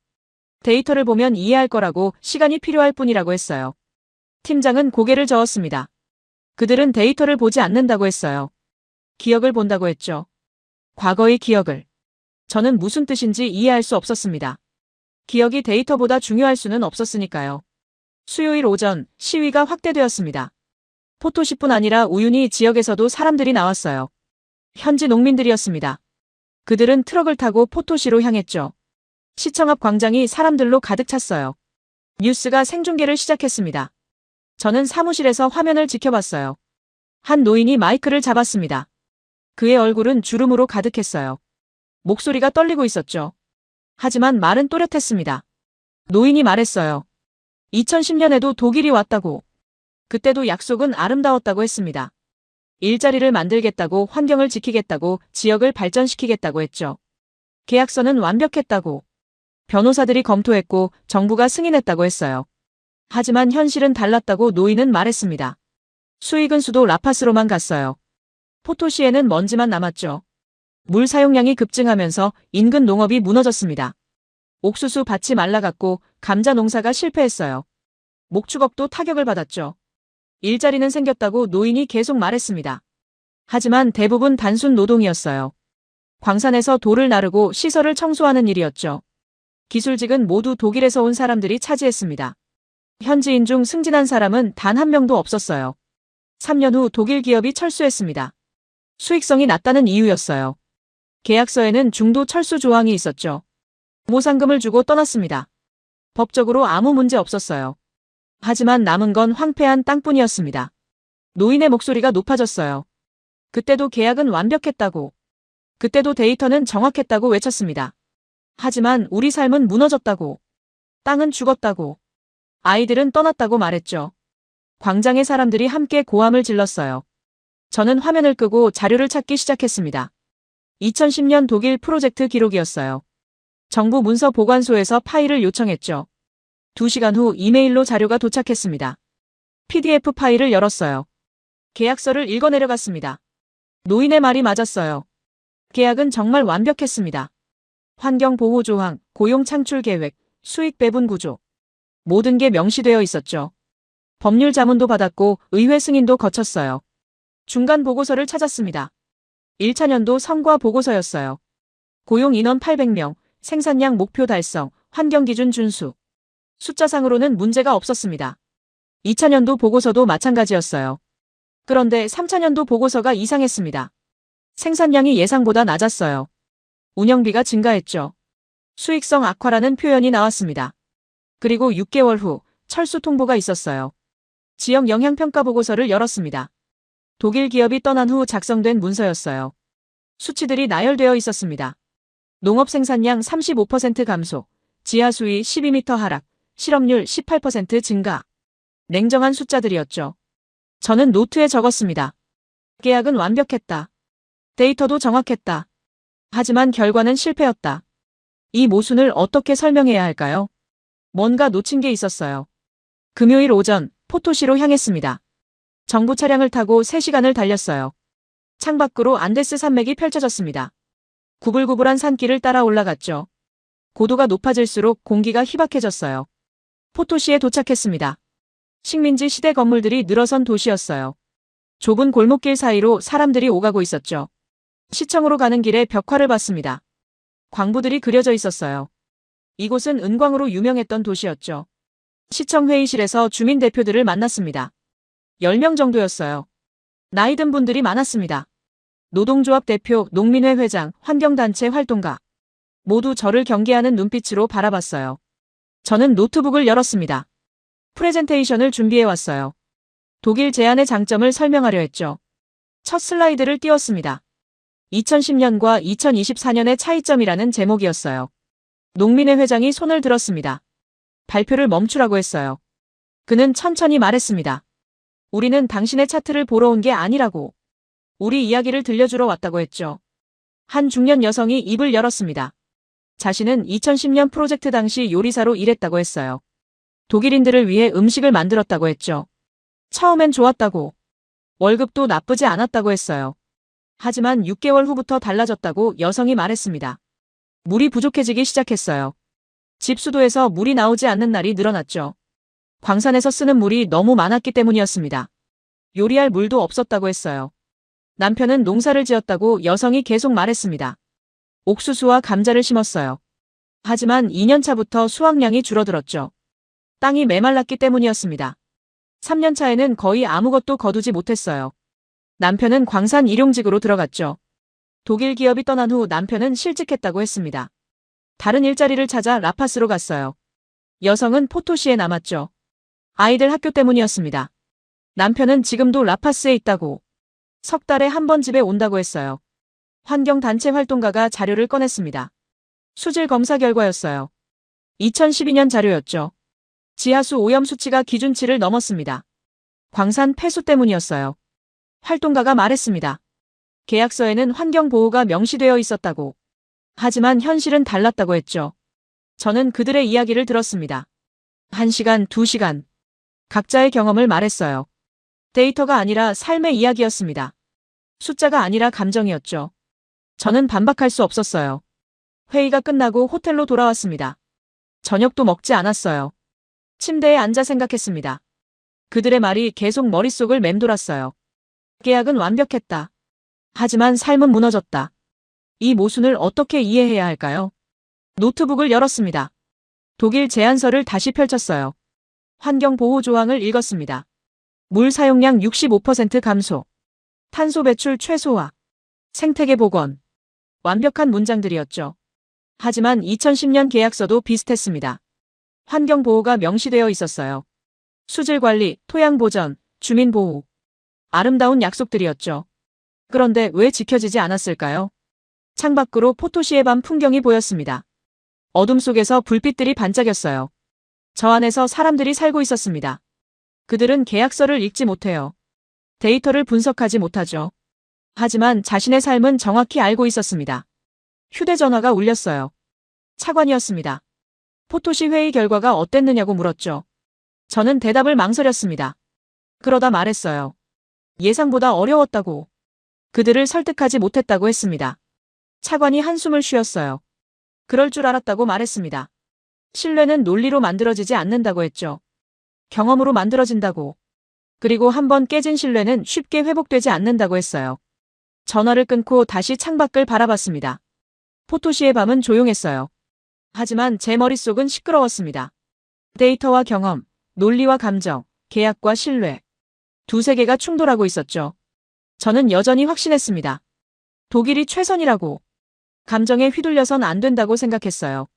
데이터를 보면 이해할 거라고 시간이 필요할 뿐이라고 했어요. 팀장은 고개를 저었습니다. 그들은 데이터를 보지 않는다고 했어요. 기억을 본다고 했죠. 과거의 기억을. 저는 무슨 뜻인지 이해할 수 없었습니다. 기억이 데이터보다 중요할 수는 없었으니까요. 수요일 오전 시위가 확대되었습니다. 포토시뿐 아니라 우윤희 지역에서도 사람들이 나왔어요. 현지 농민들이었습니다. 그들은 트럭을 타고 포토시로 향했죠. 시청 앞 광장이 사람들로 가득 찼어요. 뉴스가 생중계를 시작했습니다. 저는 사무실에서 화면을 지켜봤어요. 한 노인이 마이크를 잡았습니다. 그의 얼굴은 주름으로 가득했어요. 목소리가 떨리고 있었죠. 하지만 말은 또렷했습니다. 노인이 말했어요. 2010년에도 독일이 왔다고. 그때도 약속은 아름다웠다고 했습니다. 일자리를 만들겠다고, 환경을 지키겠다고, 지역을 발전시키겠다고 했죠. 계약서는 완벽했다고. 변호사들이 검토했고 정부가 승인했다고 했어요. 하지만 현실은 달랐다고 노인은 말했습니다. 수익은 수도 라파스로만 갔어요. 포토시에는 먼지만 남았죠. 물 사용량이 급증하면서 인근 농업이 무너졌습니다. 옥수수 밭이 말라갔고 감자 농사가 실패했어요. 목축업도 타격을 받았죠. 일자리는 생겼다고 노인이 계속 말했습니다. 하지만 대부분 단순 노동이었어요. 광산에서 돌을 나르고 시설을 청소하는 일이었죠. 기술직은 모두 독일에서 온 사람들이 차지했습니다. 현지인 중 승진한 사람은 단 한 명도 없었어요. 3년 후 독일 기업이 철수했습니다. 수익성이 낮다는 이유였어요. 계약서에는 중도 철수 조항이 있었죠. 보상금을 주고 떠났습니다. 법적으로 아무 문제 없었어요. 하지만 남은 건 황폐한 땅뿐이었습니다. 노인의 목소리가 높아졌어요. 그때도 계약은 완벽했다고. 그때도 데이터는 정확했다고 외쳤습니다. 하지만 우리 삶은 무너졌다고. 땅은 죽었다고. 아이들은 떠났다고 말했죠. 광장의 사람들이 함께 고함을 질렀어요. 저는 화면을 끄고 자료를 찾기 시작했습니다. 2010년 독일 프로젝트 기록이었어요. 정부 문서 보관소에서 파일을 요청했죠. 2시간 후 이메일로 자료가 도착했습니다. PDF 파일을 열었어요. 계약서를 읽어내려갔습니다. 노인의 말이 맞았어요. 계약은 정말 완벽했습니다. 환경보호조항, 고용창출계획, 수익배분구조. 모든 게 명시되어 있었죠. 법률 자문도 받았고 의회 승인도 거쳤어요. 중간 보고서를 찾았습니다. 1차 년도 성과 보고서였어요. 고용 인원 800명, 생산량 목표 달성, 환경기준 준수. 숫자상으로는 문제가 없었습니다. 2차 년도 보고서도 마찬가지였어요. 그런데 3차 년도 보고서가 이상했습니다. 생산량이 예상보다 낮았어요. 운영비가 증가했죠. 수익성 악화라는 표현이 나왔습니다. 그리고 6개월 후 철수 통보가 있었어요. 지역 영향평가 보고서를 열었습니다. 독일 기업이 떠난 후 작성된 문서였어요. 수치들이 나열되어 있었습니다. 농업 생산량 35% 감소, 지하 수위 12m 하락, 실업률 18% 증가. 냉정한 숫자들이었죠. 저는 노트에 적었습니다. 계약은 완벽했다. 데이터도 정확했다. 하지만 결과는 실패였다. 이 모순을 어떻게 설명해야 할까요? 뭔가 놓친 게 있었어요. 금요일 오전 포토시로 향했습니다. 정부 차량을 타고 3시간을 달렸어요. 창밖으로 안데스 산맥이 펼쳐졌습니다. 구불구불한 산길을 따라 올라갔죠. 고도가 높아질수록 공기가 희박해졌어요. 포토시에 도착했습니다. 식민지 시대 건물들이 늘어선 도시였어요. 좁은 골목길 사이로 사람들이 오가고 있었죠. 시청으로 가는 길에 벽화를 봤습니다. 광부들이 그려져 있었어요. 이곳은 은광으로 유명했던 도시였죠. 시청 회의실에서 주민 대표들을 만났습니다. 10명 정도였어요. 나이 든 분들이 많았습니다. 노동조합 대표, 농민회 회장, 환경단체 활동가. 모두 저를 경계하는 눈빛으로 바라봤어요. 저는 노트북을 열었습니다. 프레젠테이션을 준비해왔어요. 독일 제안의 장점을 설명하려 했죠. 첫 슬라이드를 띄웠습니다. 2010년과 2024년의 차이점이라는 제목이었어요. 농민회 회장이 손을 들었습니다. 발표를 멈추라고 했어요. 그는 천천히 말했습니다. 우리는 당신의 차트를 보러 온 게 아니라고. 우리 이야기를 들려주러 왔다고 했죠. 한 중년 여성이 입을 열었습니다. 자신은 2010년 프로젝트 당시 요리사로 일했다고 했어요. 독일인들을 위해 음식을 만들었다고 했죠. 처음엔 좋았다고. 월급도 나쁘지 않았다고 했어요. 하지만 6개월 후부터 달라졌다고 여성이 말했습니다. 물이 부족해지기 시작했어요. 집수도에서 물이 나오지 않는 날이 늘어났죠. 광산에서 쓰는 물이 너무 많았기 때문이었습니다. 요리할 물도 없었다고 했어요. 남편은 농사를 지었다고 여성이 계속 말했습니다. 옥수수와 감자를 심었어요. 하지만 2년 차부터 수확량이 줄어들었죠. 땅이 메말랐기 때문이었습니다. 3년 차에는 거의 아무것도 거두지 못했어요. 남편은 광산 일용직으로 들어갔죠. 독일 기업이 떠난 후 남편은 실직했다고 했습니다. 다른 일자리를 찾아 라파스로 갔어요. 여성은 포토시에 남았죠. 아이들 학교 때문이었습니다. 남편은 지금도 라파스에 있다고. 석 달에 한 번 집에 온다고 했어요. 환경단체 활동가가 자료를 꺼냈습니다. 수질 검사 결과였어요. 2012년 자료였죠. 지하수 오염 수치가 기준치를 넘었습니다. 광산 폐수 때문이었어요. 활동가가 말했습니다. 계약서에는 환경보호가 명시되어 있었다고. 하지만 현실은 달랐다고 했죠. 저는 그들의 이야기를 들었습니다. 1시간, 2시간. 각자의 경험을 말했어요. 데이터가 아니라 삶의 이야기였습니다. 숫자가 아니라 감정이었죠. 저는 반박할 수 없었어요. 회의가 끝나고 호텔로 돌아왔습니다. 저녁도 먹지 않았어요. 침대에 앉아 생각했습니다. 그들의 말이 계속 머릿속을 맴돌았어요. 계약은 완벽했다. 하지만 삶은 무너졌다. 이 모순을 어떻게 이해해야 할까요? 노트북을 열었습니다. 독일 제안서를 다시 펼쳤어요. 환경보호 조항을 읽었습니다. 물 사용량 65% 감소. 탄소 배출 최소화. 생태계 복원. 완벽한 문장들이었죠. 하지만 2010년 계약서도 비슷했습니다. 환경보호가 명시되어 있었어요. 수질관리, 토양보전, 주민보호. 아름다운 약속들이었죠. 그런데 왜 지켜지지 않았을까요? 창밖으로 포토시의 밤 풍경이 보였습니다. 어둠 속에서 불빛들이 반짝였어요. 저 안에서 사람들이 살고 있었습니다. 그들은 계약서를 읽지 못해요. 데이터를 분석하지 못하죠. 하지만 자신의 삶은 정확히 알고 있었습니다. 휴대전화가 울렸어요. 차관이었습니다. 포토시 회의 결과가 어땠느냐고 물었죠. 저는 대답을 망설였습니다. 그러다 말했어요. 예상보다 어려웠다고. 그들을 설득하지 못했다고 했습니다. 차관이 한숨을 쉬었어요. 그럴 줄 알았다고 말했습니다. 신뢰는 논리로 만들어지지 않는다고 했죠. 경험으로 만들어진다고. 그리고 한번 깨진 신뢰는 쉽게 회복되지 않는다고 했어요. 전화를 끊고 다시 창밖을 바라봤습니다. 포토시의 밤은 조용했어요. 하지만 제 머릿속은 시끄러웠습니다. 데이터와 경험, 논리와 감정, 계약과 신뢰. 두 세계가 충돌하고 있었죠. 저는 여전히 확신했습니다. 독일이 최선이라고. 감정에 휘둘려선 안 된다고 생각했어요.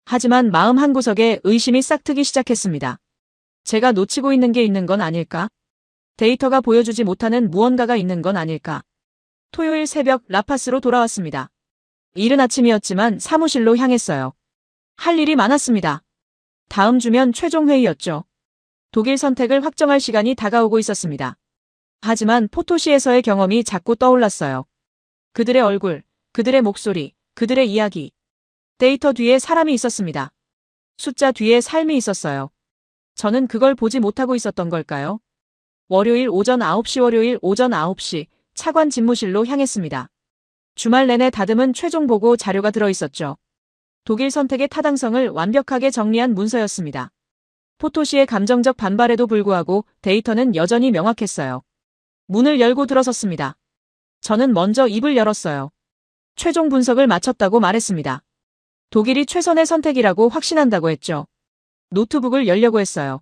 하지만 마음 한구석에 의심이 싹트기 시작했습니다. 제가 놓치고 있는 게 있는 건 아닐까? 데이터가 보여주지 못하는 무언가가 있는 건 아닐까? 토요일 새벽 라파스로 돌아왔습니다. 이른 아침이었지만 사무실로 향했어요. 할 일이 많았습니다. 다음 주면 최종 회의였죠. 독일 선택을 확정할 시간이 다가오고 있었습니다. 하지만 포토시에서의 경험이 자꾸 떠올랐어요. 그들의 얼굴, 그들의 목소리, 그들의 이야기. 데이터 뒤에 사람이 있었습니다. 숫자 뒤에 삶이 있었어요. 저는 그걸 보지 못하고 있었던 걸까요? 월요일 오전 9시 차관 집무실로 향했습니다. 주말 내내 다듬은 최종 보고 자료가 들어있었죠. 독일 선택의 타당성을 완벽하게 정리한 문서였습니다. 포토시의 감정적 반발에도 불구하고 데이터는 여전히 명확했어요. 문을 열고 들어섰습니다. 저는 먼저 입을 열었어요. 최종 분석을 마쳤다고 말했습니다. 독일이 최선의 선택이라고 확신한다고 했죠. 노트북을 열려고 했어요.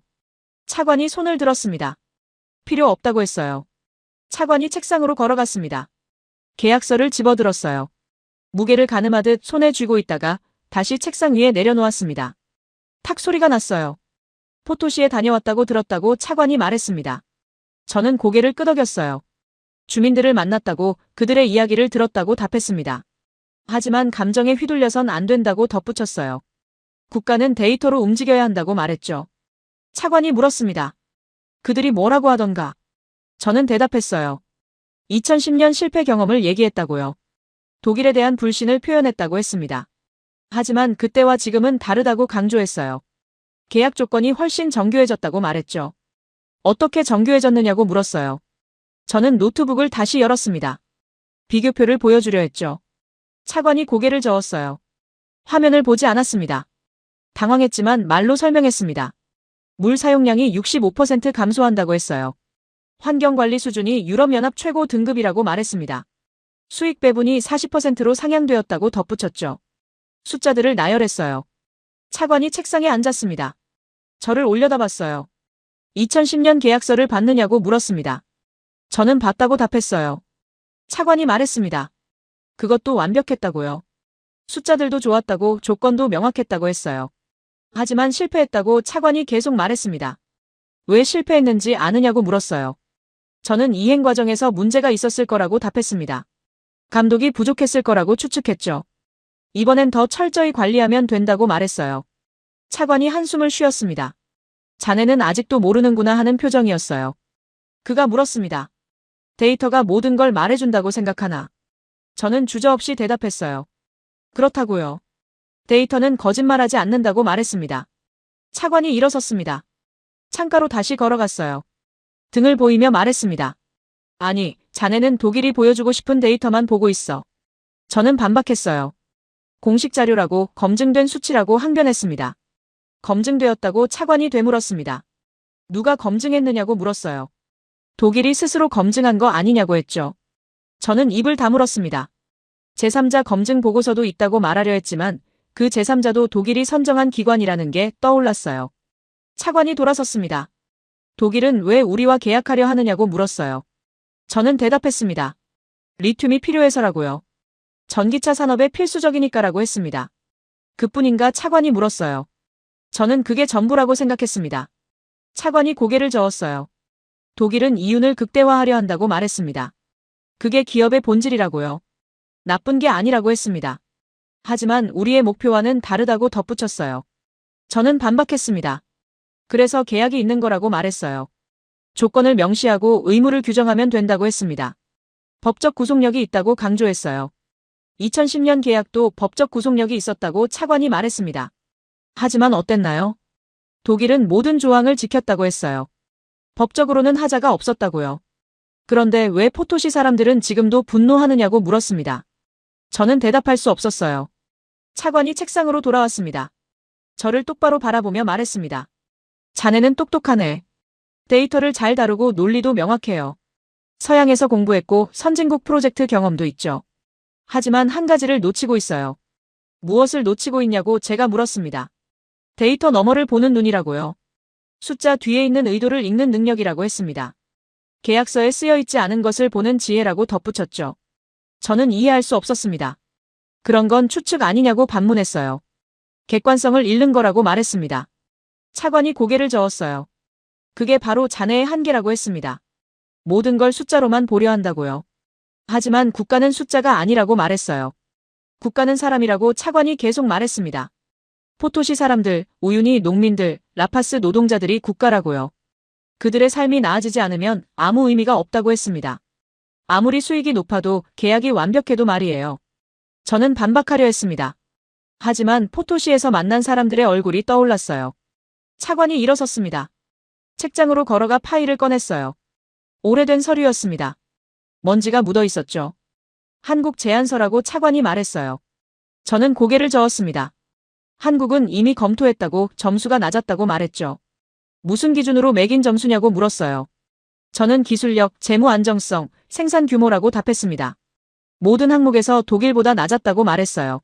차관이 손을 들었습니다. 필요 없다고 했어요. 차관이 책상으로 걸어갔습니다. 계약서를 집어들었어요. 무게를 가늠하듯 손에 쥐고 있다가 다시 책상 위에 내려놓았습니다. 탁 소리가 났어요. 포토시에 다녀왔다고 들었다고 차관이 말했습니다. 저는 고개를 끄덕였어요. 주민들을 만났다고 그들의 이야기를 들었다고 답했습니다. 하지만 감정에 휘둘려선 안 된다고 덧붙였어요. 국가는 데이터로 움직여야 한다고 말했죠. 차관이 물었습니다. 그들이 뭐라고 하던가? 저는 대답했어요. 2010년 실패 경험을 얘기했다고요. 독일에 대한 불신을 표현했다고 했습니다. 하지만 그때와 지금은 다르다고 강조했어요. 계약 조건이 훨씬 정교해졌다고 말했죠. 어떻게 정교해졌느냐고 물었어요. 저는 노트북을 다시 열었습니다. 비교표를 보여주려 했죠. 차관이 고개를 저었어요. 화면을 보지 않았습니다. 당황했지만 말로 설명했습니다. 물 사용량이 65% 감소한다고 했어요. 환경관리 수준이 유럽연합 최고 등급이라고 말했습니다. 수익 배분이 40%로 상향되었다고 덧붙였죠. 숫자들을 나열했어요. 차관이 책상에 앉았습니다. 저를 올려다봤어요. 2010년 계약서를 봤느냐고 물었습니다. 저는 봤다고 답했어요. 차관이 말했습니다. 그것도 완벽했다고요. 숫자들도 좋았다고 조건도 명확했다고 했어요. 하지만 실패했다고 차관이 계속 말했습니다. 왜 실패했는지 아느냐고 물었어요. 저는 이행 과정에서 문제가 있었을 거라고 답했습니다. 감독이 부족했을 거라고 추측했죠. 이번엔 더 철저히 관리하면 된다고 말했어요. 차관이 한숨을 쉬었습니다. 자네는 아직도 모르는구나 하는 표정이었어요. 그가 물었습니다. 데이터가 모든 걸 말해준다고 생각하나? 저는 주저없이 대답했어요. 그렇다고요. 데이터는 거짓말하지 않는다고 말했습니다. 차관이 일어섰습니다. 창가로 다시 걸어갔어요. 등을 보이며 말했습니다. 아니, 자네는 독일이 보여주고 싶은 데이터만 보고 있어. 저는 반박했어요. 공식 자료라고 검증된 수치라고 항변했습니다. 검증되었다고 차관이 되물었습니다. 누가 검증했느냐고 물었어요. 독일이 스스로 검증한 거 아니냐고 했죠. 저는 입을 다물었습니다. 제3자 검증 보고서도 있다고 말하려 했지만 그 제3자도 독일이 선정한 기관이라는 게 떠올랐어요. 차관이 돌아섰습니다. 독일은 왜 우리와 계약하려 하느냐고 물었어요. 저는 대답했습니다. 리튬이 필요해서라고요. 전기차 산업에 필수적이니까라고 했습니다. 그뿐인가 차관이 물었어요. 저는 그게 전부라고 생각했습니다. 차관이 고개를 저었어요. 독일은 이윤을 극대화하려 한다고 말했습니다. 그게 기업의 본질이라고요. 나쁜 게 아니라고 했습니다. 하지만 우리의 목표와는 다르다고 덧붙였어요. 저는 반박했습니다. 그래서 계약이 있는 거라고 말했어요. 조건을 명시하고 의무를 규정하면 된다고 했습니다. 법적 구속력이 있다고 강조했어요. 2010년 계약도 법적 구속력이 있었다고 차관이 말했습니다. 하지만 어땠나요? 독일은 모든 조항을 지켰다고 했어요. 법적으로는 하자가 없었다고요. 그런데 왜 포토시 사람들은 지금도 분노하느냐고 물었습니다. 저는 대답할 수 없었어요. 차관이 책상으로 돌아왔습니다. 저를 똑바로 바라보며 말했습니다. 자네는 똑똑하네. 데이터를 잘 다루고 논리도 명확해요. 서양에서 공부했고 선진국 프로젝트 경험도 있죠. 하지만 한 가지를 놓치고 있어요. 무엇을 놓치고 있냐고 제가 물었습니다. 데이터 너머를 보는 눈이라고요. 숫자 뒤에 있는 의도를 읽는 능력이라고 했습니다. 계약서에 쓰여있지 않은 것을 보는 지혜라고 덧붙였죠. 저는 이해할 수 없었습니다. 그런 건 추측 아니냐고 반문했어요. 객관성을 잃는 거라고 말했습니다. 차관이 고개를 저었어요. 그게 바로 자네의 한계라고 했습니다. 모든 걸 숫자로만 보려 한다고요. 하지만 국가는 숫자가 아니라고 말했어요. 국가는 사람이라고 차관이 계속 말했습니다. 포토시 사람들, 우유니 농민들, 라파스 노동자들이 국가라고요. 그들의 삶이 나아지지 않으면 아무 의미가 없다고 했습니다. 아무리 수익이 높아도 계약이 완벽해도 말이에요. 저는 반박하려 했습니다. 하지만 포토시에서 만난 사람들의 얼굴이 떠올랐어요. 차관이 일어섰습니다. 책장으로 걸어가 파일을 꺼냈어요. 오래된 서류였습니다. 먼지가 묻어 있었죠. 한국 제안서라고 차관이 말했어요. 저는 고개를 저었습니다. 한국은 이미 검토했다고 점수가 낮았다고 말했죠. 무슨 기준으로 매긴 점수냐고 물었어요. 저는 기술력, 재무 안정성, 생산 규모라고 답했습니다. 모든 항목에서 독일보다 낮았다고 말했어요.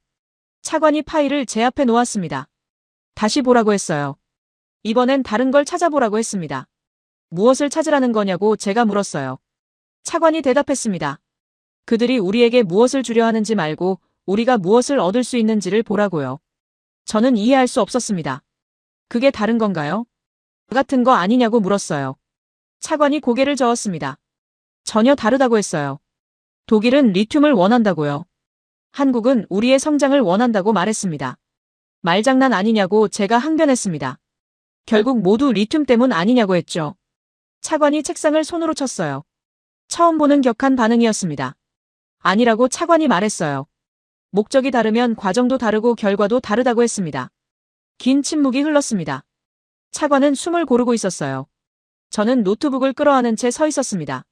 차관이 파일을 제 앞에 놓았습니다. 다시 보라고 했어요. 이번엔 다른 걸 찾아보라고 했습니다. 무엇을 찾으라는 거냐고 제가 물었어요. 차관이 대답했습니다. 그들이 우리에게 무엇을 주려 하는지 말고 우리가 무엇을 얻을 수 있는지를 보라고요. 저는 이해할 수 없었습니다. 그게 다른 건가요? 같은 거 아니냐고 물었어요. 차관이 고개를 저었습니다. 전혀 다르다고 했어요. 독일은 리튬을 원한다고요. 한국은 우리의 성장을 원한다고 말했습니다. 말장난 아니냐고 제가 항변했습니다. 결국 모두 리튬 때문 아니냐고 했죠. 차관이 책상을 손으로 쳤어요. 처음 보는 격한 반응이었습니다. 아니라고 차관이 말했어요. 목적이 다르면 과정도 다르고 결과도 다르다고 했습니다. 긴 침묵이 흘렀습니다. 차관은 숨을 고르고 있었어요. 저는 노트북을 끌어안은 채 서 있었습니다.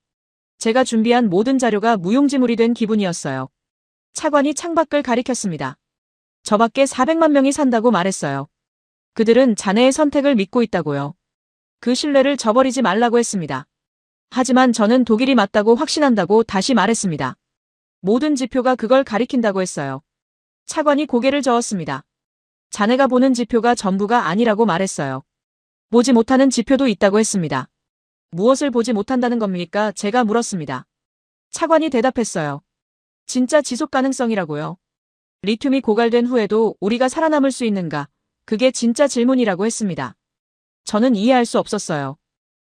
제가 준비한 모든 자료가 무용지물이 된 기분이었어요. 차관이 창밖을 가리켰습니다. 저밖에 400만 명이 산다고 말했어요. 그들은 자네의 선택을 믿고 있다고요. 그 신뢰를 저버리지 말라고 했습니다. 하지만 저는 독일이 맞다고 확신한다고 다시 말했습니다. 모든 지표가 그걸 가리킨다고 했어요. 차관이 고개를 저었습니다. 자네가 보는 지표가 전부가 아니라고 말했어요. 보지 못하는 지표도 있다고 했습니다. 무엇을 보지 못한다는 겁니까? 제가 물었습니다. 차관이 대답했어요. 진짜 지속 가능성이라고요. 리튬이 고갈된 후에도 우리가 살아남을 수 있는가? 그게 진짜 질문이라고 했습니다. 저는 이해할 수 없었어요.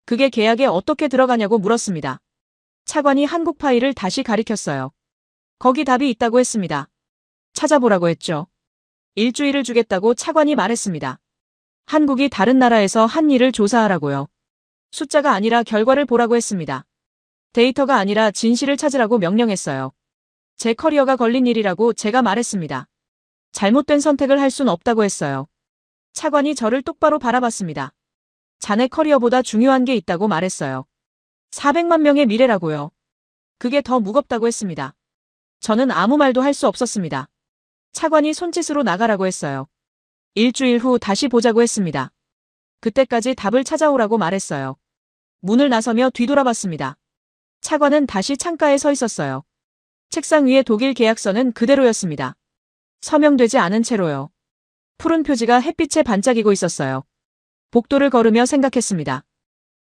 그게 계약에 어떻게 들어가냐고 물었습니다. 차관이 한국 파일을 다시 가리켰어요. 거기 답이 있다고 했습니다. 찾아보라고 했죠. 일주일을 주겠다고 차관이 말했습니다. 한국이 다른 나라에서 한 일을 조사하라고요. 숫자가 아니라 결과를 보라고 했습니다. 데이터가 아니라 진실을 찾으라고 명령했어요. 제 커리어가 걸린 일이라고 제가 말했습니다. 잘못된 선택을 할 순 없다고 했어요. 차관이 저를 똑바로 바라봤습니다. 자네 커리어보다 중요한 게 있다고 말했어요. 400만 명의 미래라고요. 그게 더 무겁다고 했습니다. 저는 아무 말도 할 수 없었습니다. 차관이 손짓으로 나가라고 했어요. 일주일 후 다시 보자고 했습니다. 그때까지 답을 찾아오라고 말했어요. 문을 나서며 뒤돌아봤습니다. 차관은 다시 창가에 서 있었어요. 책상 위에 독일 계약서는 그대로였습니다. 서명되지 않은 채로요. 푸른 표지가 햇빛에 반짝이고 있었어요. 복도를 걸으며 생각했습니다.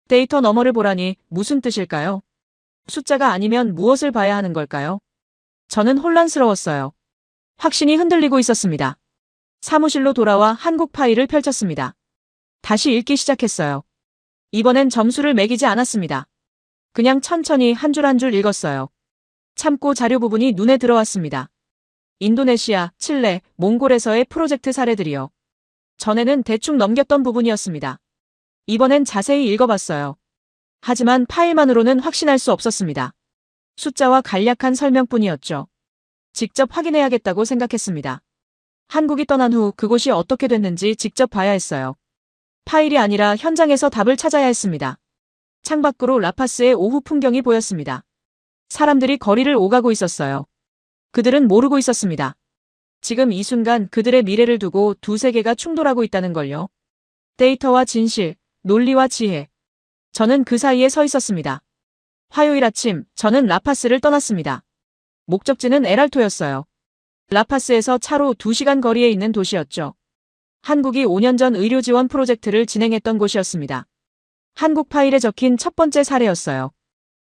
데이터 너머를 보라니 무슨 뜻일까요? 숫자가 아니면 무엇을 봐야 하는 걸까요? 저는 혼란스러웠어요. 확신이 흔들리고 있었습니다. 사무실로 돌아와 한국 파일을 펼쳤습니다. 다시 읽기 시작했어요. 이번엔 점수를 매기지 않았습니다. 그냥 천천히 한 줄 한 줄 읽었어요. 참고 자료 부분이 눈에 들어왔습니다. 인도네시아, 칠레, 몽골에서의 프로젝트 사례들이요. 전에는 대충 넘겼던 부분이었습니다. 이번엔 자세히 읽어봤어요. 하지만 파일만으로는 확신할 수 없었습니다. 숫자와 간략한 설명뿐이었죠. 직접 확인해야겠다고 생각했습니다. 한국이 떠난 후 그곳이 어떻게 됐는지 직접 봐야 했어요. 파일이 아니라 현장에서 답을 찾아야 했습니다. 창밖으로 라파스의 오후 풍경이 보였습니다. 사람들이 거리를 오가고 있었어요. 그들은 모르고 있었습니다. 지금 이 순간 그들의 미래를 두고 두 세계가 충돌하고 있다는 걸요. 데이터와 진실, 논리와 지혜. 저는 그 사이에 서 있었습니다. 화요일 아침, 저는 라파스를 떠났습니다. 목적지는 에랄토였어요. 라파스에서 차로 2시간 거리에 있는 도시였죠. 한국이 5년 전 의료 지원 프로젝트를 진행했던 곳이었습니다. 한국 파일에 적힌 첫 번째 사례였어요.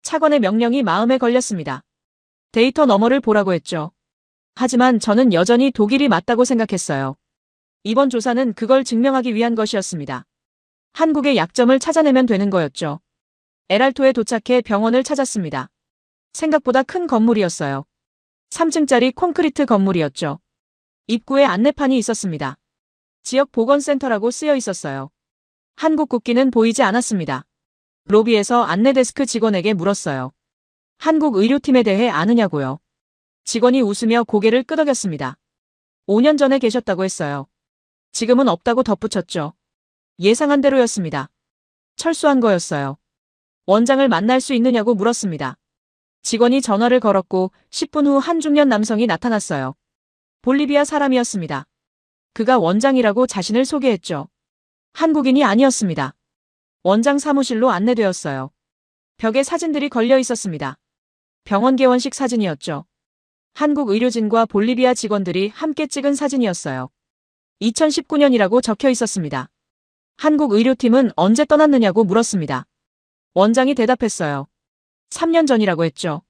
차관의 명령이 마음에 걸렸습니다. 데이터 너머를 보라고 했죠. 하지만 저는 여전히 독일이 맞다고 생각했어요. 이번 조사는 그걸 증명하기 위한 것이었습니다. 한국의 약점을 찾아내면 되는 거였죠. 에랄토에 도착해 병원을 찾았습니다. 생각보다 큰 건물이었어요. 3층짜리 콘크리트 건물이었죠. 입구에 안내판이 있었습니다. 지역 보건센터라고 쓰여 있었어요. 한국 국기는 보이지 않았습니다. 로비에서 안내데스크 직원에게 물었어요. 한국 의료팀에 대해 아느냐고요. 직원이 웃으며 고개를 끄덕였습니다. 5년 전에 계셨다고 했어요. 지금은 없다고 덧붙였죠. 예상한 대로였습니다. 철수한 거였어요. 원장을 만날 수 있느냐고 물었습니다. 직원이 전화를 걸었고 10분 후 한 중년 남성이 나타났어요. 볼리비아 사람이었습니다. 그가 원장이라고 자신을 소개했죠. 한국인이 아니었습니다. 원장 사무실로 안내되었어요. 벽에 사진들이 걸려 있었습니다. 병원 개원식 사진이었죠. 한국 의료진과 볼리비아 직원들이 함께 찍은 사진이었어요. 2019년이라고 적혀 있었습니다. 한국 의료팀은 언제 떠났느냐고 물었습니다. 원장이 대답했어요. 3년 전이라고 했죠.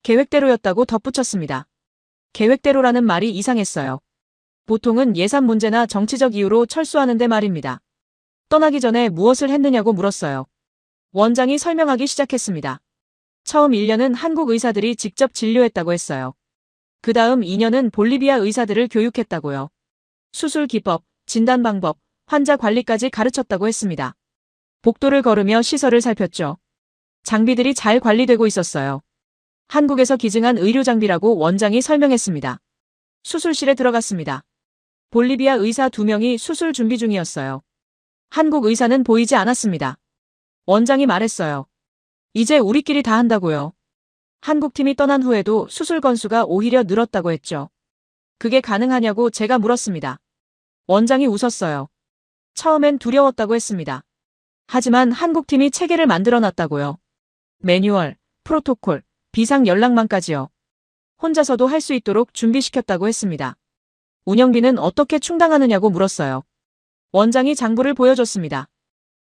계획대로였다고 덧붙였습니다. 계획대로라는 말이 이상했어요. 보통은 예산 문제나 정치적 이유로 철수하는데 말입니다. 떠나기 전에 무엇을 했느냐고 물었어요. 원장이 설명하기 시작했습니다. 처음 1년은 한국 의사들이 직접 진료했다고 했어요. 그 다음 2년은 볼리비아 의사들을 교육했다고요. 수술 기법, 진단 방법, 환자 관리까지 가르쳤다고 했습니다. 복도를 걸으며 시설을 살폈죠. 장비들이 잘 관리되고 있었어요. 한국에서 기증한 의료 장비라고 원장이 설명했습니다. 수술실에 들어갔습니다. 볼리비아 의사 2명이 수술 준비 중이었어요. 한국 의사는 보이지 않았습니다. 원장이 말했어요. 이제 우리끼리 다 한다고요. 한국팀이 떠난 후에도 수술 건수가 오히려 늘었다고 했죠. 그게 가능하냐고 제가 물었습니다. 원장이 웃었어요. 처음엔 두려웠다고 했습니다. 하지만 한국팀이 체계를 만들어놨다고요. 매뉴얼, 프로토콜, 비상 연락망까지요. 혼자서도 할 수 있도록 준비시켰다고 했습니다. 운영비는 어떻게 충당하느냐고 물었어요. 원장이 장부를 보여줬습니다.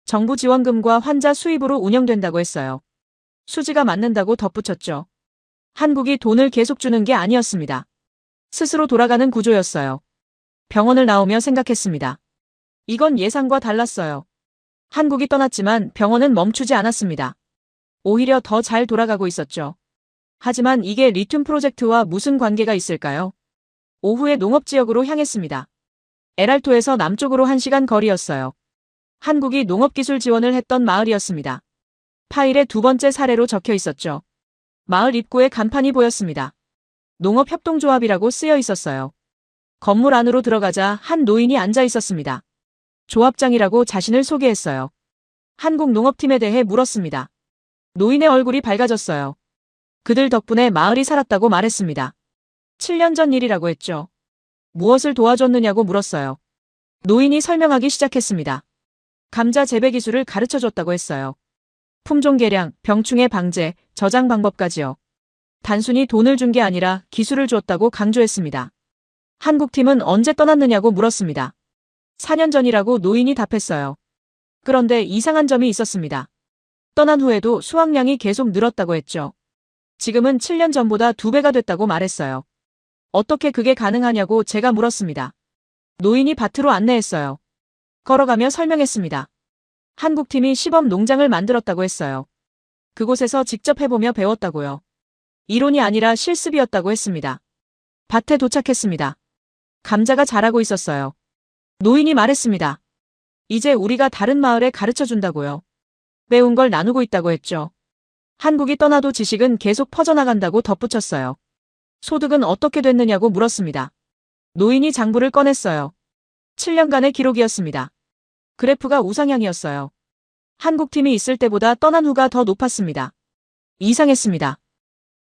정부 지원금과 환자 수입으로 운영된다고 했어요. 수지가 맞는다고 덧붙였죠. 한국이 돈을 계속 주는 게 아니었습니다. 스스로 돌아가는 구조였어요. 병원을 나오며 생각했습니다. 이건 예상과 달랐어요. 한국이 떠났지만 병원은 멈추지 않았습니다. 오히려 더 잘 돌아가고 있었죠. 하지만 이게 리튬 프로젝트와 무슨 관계가 있을까요? 오후에 농업지역으로 향했습니다. 에랄토에서 남쪽으로 1시간 거리였어요. 한국이 농업기술 지원을 했던 마을이었습니다. 파일에 2번째 사례로 적혀 있었죠. 마을 입구에 간판이 보였습니다. 농업협동조합이라고 쓰여 있었어요. 건물 안으로 들어가자 한 노인이 앉아 있었습니다. 조합장이라고 자신을 소개했어요. 한국 농업팀에 대해 물었습니다. 노인의 얼굴이 밝아졌어요. 그들 덕분에 마을이 살았다고 말했습니다. 7년 전 일이라고 했죠. 무엇을 도와줬느냐고 물었어요. 노인이 설명하기 시작했습니다. 감자 재배 기술을 가르쳐줬다고 했어요. 품종 개량, 병충해 방제, 저장 방법까지요. 단순히 돈을 준 게 아니라 기술을 줬다고 강조했습니다. 한국팀은 언제 떠났느냐고 물었습니다. 4년 전이라고 노인이 답했어요. 그런데 이상한 점이 있었습니다. 떠난 후에도 수확량이 계속 늘었다고 했죠. 지금은 7년 전보다 2배가 됐다고 말했어요. 어떻게 그게 가능하냐고 제가 물었습니다. 노인이 밭으로 안내했어요. 걸어가며 설명했습니다. 한국팀이 시범 농장을 만들었다고 했어요. 그곳에서 직접 해보며 배웠다고요. 이론이 아니라 실습이었다고 했습니다. 밭에 도착했습니다. 감자가 자라고 있었어요. 노인이 말했습니다. 이제 우리가 다른 마을에 가르쳐준다고요. 배운 걸 나누고 있다고 했죠. 한국이 떠나도 지식은 계속 퍼져나간다고 덧붙였어요. 소득은 어떻게 됐느냐고 물었습니다. 노인이 장부를 꺼냈어요. 7년간의 기록이었습니다. 그래프가 우상향이었어요. 한국팀이 있을 때보다 떠난 후가 더 높았습니다. 이상했습니다.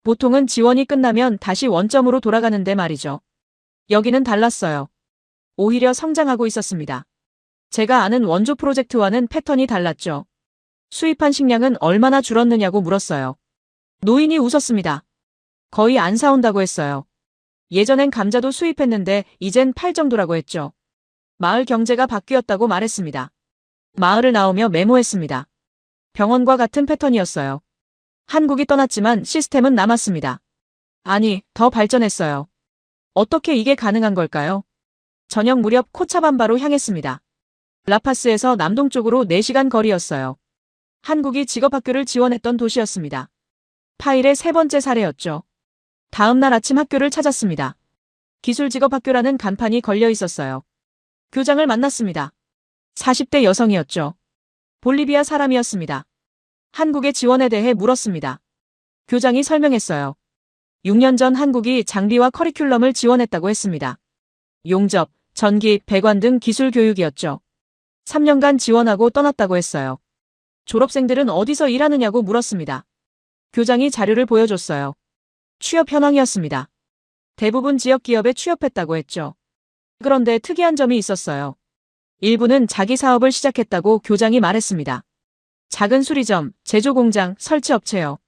보통은 지원이 끝나면 다시 원점으로 돌아가는데 말이죠. 여기는 달랐어요. 오히려 성장하고 있었습니다. 제가 아는 원조 프로젝트와는 패턴이 달랐죠. 수입한 식량은 얼마나 줄었느냐고 물었어요. 노인이 웃었습니다. 거의 안 사온다고 했어요. 예전엔 감자도 수입했는데 이젠 팔 정도라고 했죠. 마을 경제가 바뀌었다고 말했습니다. 마을을 나오며 메모했습니다. 병원과 같은 패턴이었어요. 한국이 떠났지만 시스템은 남았습니다. 아니, 더 발전했어요. 어떻게 이게 가능한 걸까요? 저녁 무렵 코차반바로 향했습니다. 라파스에서 남동쪽으로 4시간 거리였어요. 한국이 직업학교를 지원했던 도시였습니다. 파일의 3번째 사례였죠. 다음 날 아침 학교를 찾았습니다. 기술직업학교라는 간판이 걸려 있었어요. 교장을 만났습니다. 40대 여성이었죠. 볼리비아 사람이었습니다. 한국의 지원에 대해 물었습니다. 교장이 설명했어요. 6년 전 한국이 장비와 커리큘럼을 지원했다고 했습니다. 용접, 전기, 배관 등 기술 교육이었죠. 3년간 지원하고 떠났다고 했어요. 졸업생들은 어디서 일하느냐고 물었습니다. 교장이 자료를 보여줬어요. 취업 현황이었습니다. 대부분 지역 기업에 취업했다고 했죠. 그런데 특이한 점이 있었어요. 일부는 자기 사업을 시작했다고 교장이 말했습니다. 작은 수리점, 제조공장, 설치업체요.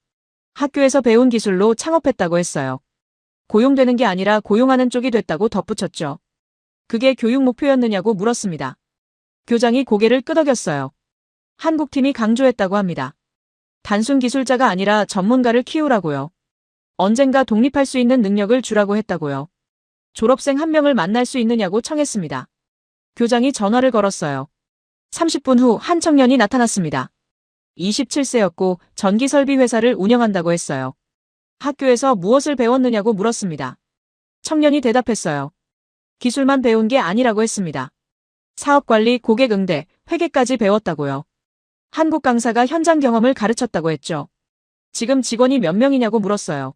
학교에서 배운 기술로 창업했다고 했어요. 고용되는 게 아니라 고용하는 쪽이 됐다고 덧붙였죠. 그게 교육 목표였느냐고 물었습니다. 교장이 고개를 끄덕였어요. 한국팀이 강조했다고 합니다. 단순 기술자가 아니라 전문가를 키우라고요. 언젠가 독립할 수 있는 능력을 주라고 했다고요. 졸업생 1명을 만날 수 있느냐고 청했습니다. 교장이 전화를 걸었어요. 30분 후 한 청년이 나타났습니다. 27세였고 전기설비 회사를 운영한다고 했어요. 학교에서 무엇을 배웠느냐고 물었습니다. 청년이 대답했어요. 기술만 배운 게 아니라고 했습니다. 사업관리, 고객응대, 회계까지 배웠다고요. 한국 강사가 현장 경험을 가르쳤다고 했죠. 지금 직원이 몇 명이냐고 물었어요.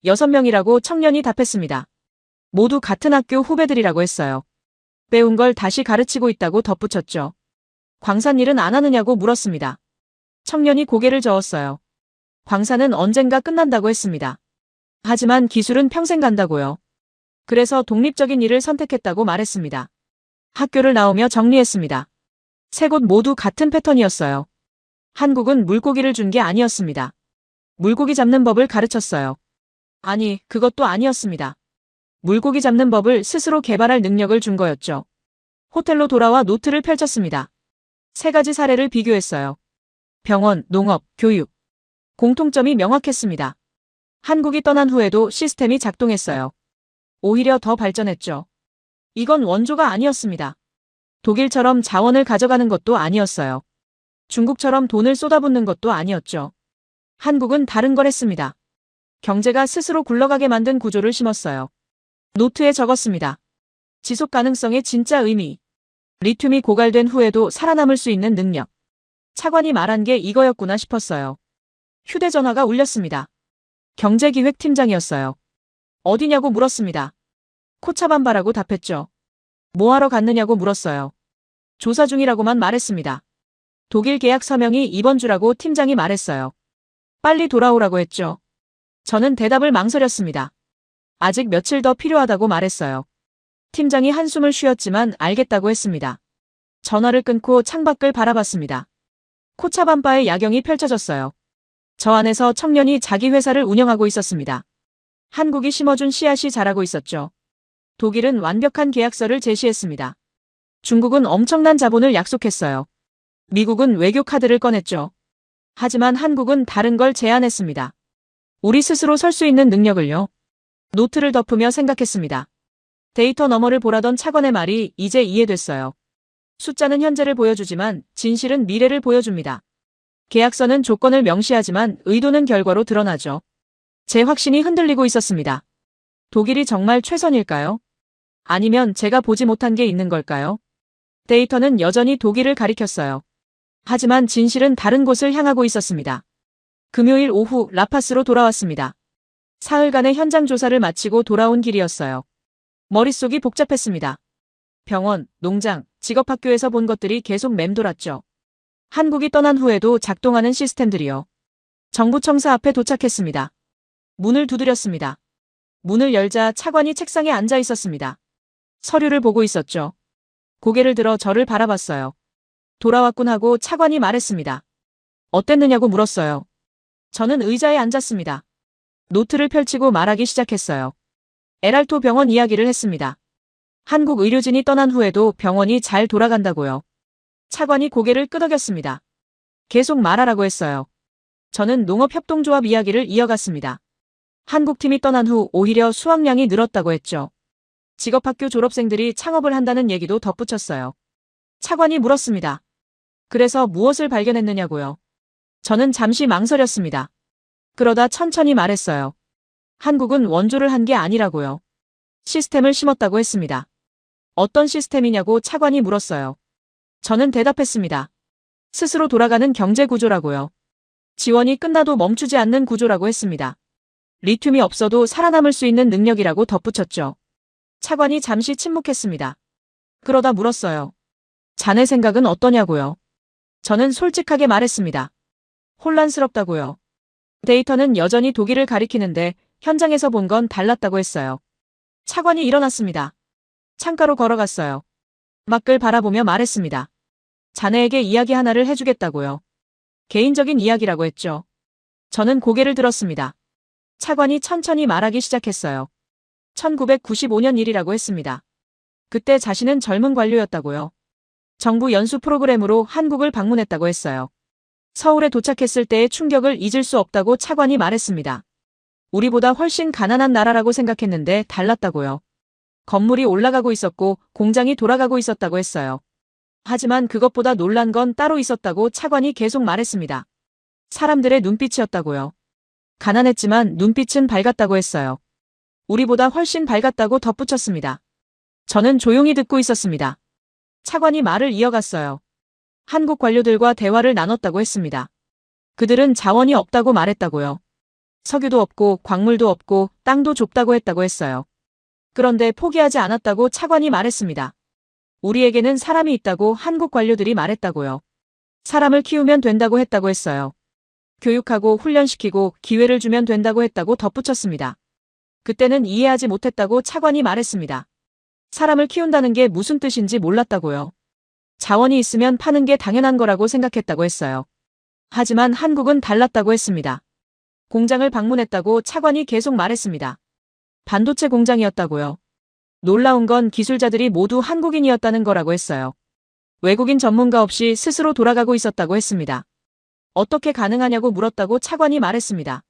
6명이라고 청년이 답했습니다. 모두 같은 학교 후배들이라고 했어요. 배운 걸 다시 가르치고 있다고 덧붙였죠. 광산 일은 안 하느냐고 물었습니다. 청년이 고개를 저었어요. 광산은 언젠가 끝난다고 했습니다. 하지만 기술은 평생 간다고요. 그래서 독립적인 일을 선택했다고 말했습니다. 학교를 나오며 정리했습니다. 3곳 모두 같은 패턴이었어요. 한국은 물고기를 준 게 아니었습니다. 물고기 잡는 법을 가르쳤어요. 아니, 그것도 아니었습니다. 물고기 잡는 법을 스스로 개발할 능력을 준 거였죠. 호텔로 돌아와 노트를 펼쳤습니다. 3가지 사례를 비교했어요. 병원, 농업, 교육. 공통점이 명확했습니다. 한국이 떠난 후에도 시스템이 작동했어요. 오히려 더 발전했죠. 이건 원조가 아니었습니다. 독일처럼 자원을 가져가는 것도 아니었어요. 중국처럼 돈을 쏟아붓는 것도 아니었죠. 한국은 다른 걸 했습니다. 경제가 스스로 굴러가게 만든 구조를 심었어요. 노트에 적었습니다. 지속 가능성의 진짜 의미. 리튬이 고갈된 후에도 살아남을 수 있는 능력. 차관이 말한 게 이거였구나 싶었어요. 휴대전화가 울렸습니다. 경제기획팀장이었어요. 어디냐고 물었습니다. 코차반바라고 답했죠. 뭐하러 갔느냐고 물었어요. 조사 중이라고만 말했습니다. 독일 계약 서명이 이번 주라고 팀장이 말했어요. 빨리 돌아오라고 했죠. 저는 대답을 망설였습니다. 아직 며칠 더 필요하다고 말했어요. 팀장이 한숨을 쉬었지만 알겠다고 했습니다. 전화를 끊고 창밖을 바라봤습니다. 코차반바의 야경이 펼쳐졌어요. 저 안에서 청년이 자기 회사를 운영하고 있었습니다. 한국이 심어준 씨앗이 자라고 있었죠. 독일은 완벽한 계약서를 제시했습니다. 중국은 엄청난 자본을 약속했어요. 미국은 외교 카드를 꺼냈죠. 하지만 한국은 다른 걸 제안했습니다. 우리 스스로 설 수 있는 능력을요. 노트를 덮으며 생각했습니다. 데이터 너머를 보라던 차관의 말이 이제 이해됐어요. 숫자는 현재를 보여주지만 진실은 미래를 보여줍니다. 계약서는 조건을 명시하지만 의도는 결과로 드러나죠. 제 확신이 흔들리고 있었습니다. 독일이 정말 최선일까요? 아니면 제가 보지 못한 게 있는 걸까요? 데이터는 여전히 독일을 가리켰어요. 하지만 진실은 다른 곳을 향하고 있었습니다. 금요일 오후 라파스로 돌아왔습니다. 사흘간의 현장 조사를 마치고 돌아온 길이었어요. 머릿속이 복잡했습니다. 병원, 농장, 직업학교에서 본 것들이 계속 맴돌았죠. 한국이 떠난 후에도 작동하는 시스템들이요. 정부 청사 앞에 도착했습니다. 문을 두드렸습니다. 문을 열자 차관이 책상에 앉아 있었습니다. 서류를 보고 있었죠. 고개를 들어 저를 바라봤어요. 돌아왔군 하고 차관이 말했습니다. 어땠느냐고 물었어요. 저는 의자에 앉았습니다. 노트를 펼치고 말하기 시작했어요. 에랄토 병원 이야기를 했습니다. 한국 의료진이 떠난 후에도 병원이 잘 돌아간다고요. 차관이 고개를 끄덕였습니다. 계속 말하라고 했어요. 저는 농업협동조합 이야기를 이어갔습니다. 한국팀이 떠난 후 오히려 수확량이 늘었다고 했죠. 직업학교 졸업생들이 창업을 한다는 얘기도 덧붙였어요. 차관이 물었습니다. 그래서 무엇을 발견했느냐고요. 저는 잠시 망설였습니다. 그러다 천천히 말했어요. 한국은 원조를 한 게 아니라고요. 시스템을 심었다고 했습니다. 어떤 시스템이냐고 차관이 물었어요. 저는 대답했습니다. 스스로 돌아가는 경제 구조라고요. 지원이 끝나도 멈추지 않는 구조라고 했습니다. 리튬이 없어도 살아남을 수 있는 능력이라고 덧붙였죠. 차관이 잠시 침묵했습니다. 그러다 물었어요. 자네 생각은 어떠냐고요. 저는 솔직하게 말했습니다. 혼란스럽다고요. 데이터는 여전히 독일을 가리키는데 현장에서 본 건 달랐다고 했어요. 차관이 일어났습니다. 창가로 걸어갔어요. 밖을 바라보며 말했습니다. 자네에게 이야기 하나를 해주겠다고요. 개인적인 이야기라고 했죠. 저는 고개를 들었습니다. 차관이 천천히 말하기 시작했어요. 1995년 일이라고 했습니다. 그때 자신은 젊은 관료였다고요. 정부 연수 프로그램으로 한국을 방문했다고 했어요. 서울에 도착했을 때의 충격을 잊을 수 없다고 차관이 말했습니다. 우리보다 훨씬 가난한 나라라고 생각했는데 달랐다고요. 건물이 올라가고 있었고 공장이 돌아가고 있었다고 했어요. 하지만 그것보다 놀란 건 따로 있었다고 차관이 계속 말했습니다. 사람들의 눈빛이었다고요. 가난했지만 눈빛은 밝았다고 했어요. 우리보다 훨씬 밝았다고 덧붙였습니다. 저는 조용히 듣고 있었습니다. 차관이 말을 이어갔어요. 한국 관료들과 대화를 나눴다고 했습니다. 그들은 자원이 없다고 말했다고요. 석유도 없고 광물도 없고 땅도 좁다고 했다고 했어요. 그런데 포기하지 않았다고 차관이 말했습니다. 우리에게는 사람이 있다고 한국 관료들이 말했다고요. 사람을 키우면 된다고 했다고 했어요. 교육하고 훈련시키고 기회를 주면 된다고 했다고 덧붙였습니다. 그때는 이해하지 못했다고 차관이 말했습니다. 사람을 키운다는 게 무슨 뜻인지 몰랐다고요. 자원이 있으면 파는 게 당연한 거라고 생각했다고 했어요. 하지만 한국은 달랐다고 했습니다. 공장을 방문했다고 차관이 계속 말했습니다. 반도체 공장이었다고요. 놀라운 건 기술자들이 모두 한국인이었다는 거라고 했어요. 외국인 전문가 없이 스스로 돌아가고 있었다고 했습니다. 어떻게 가능하냐고 물었다고 차관이 말했습니다.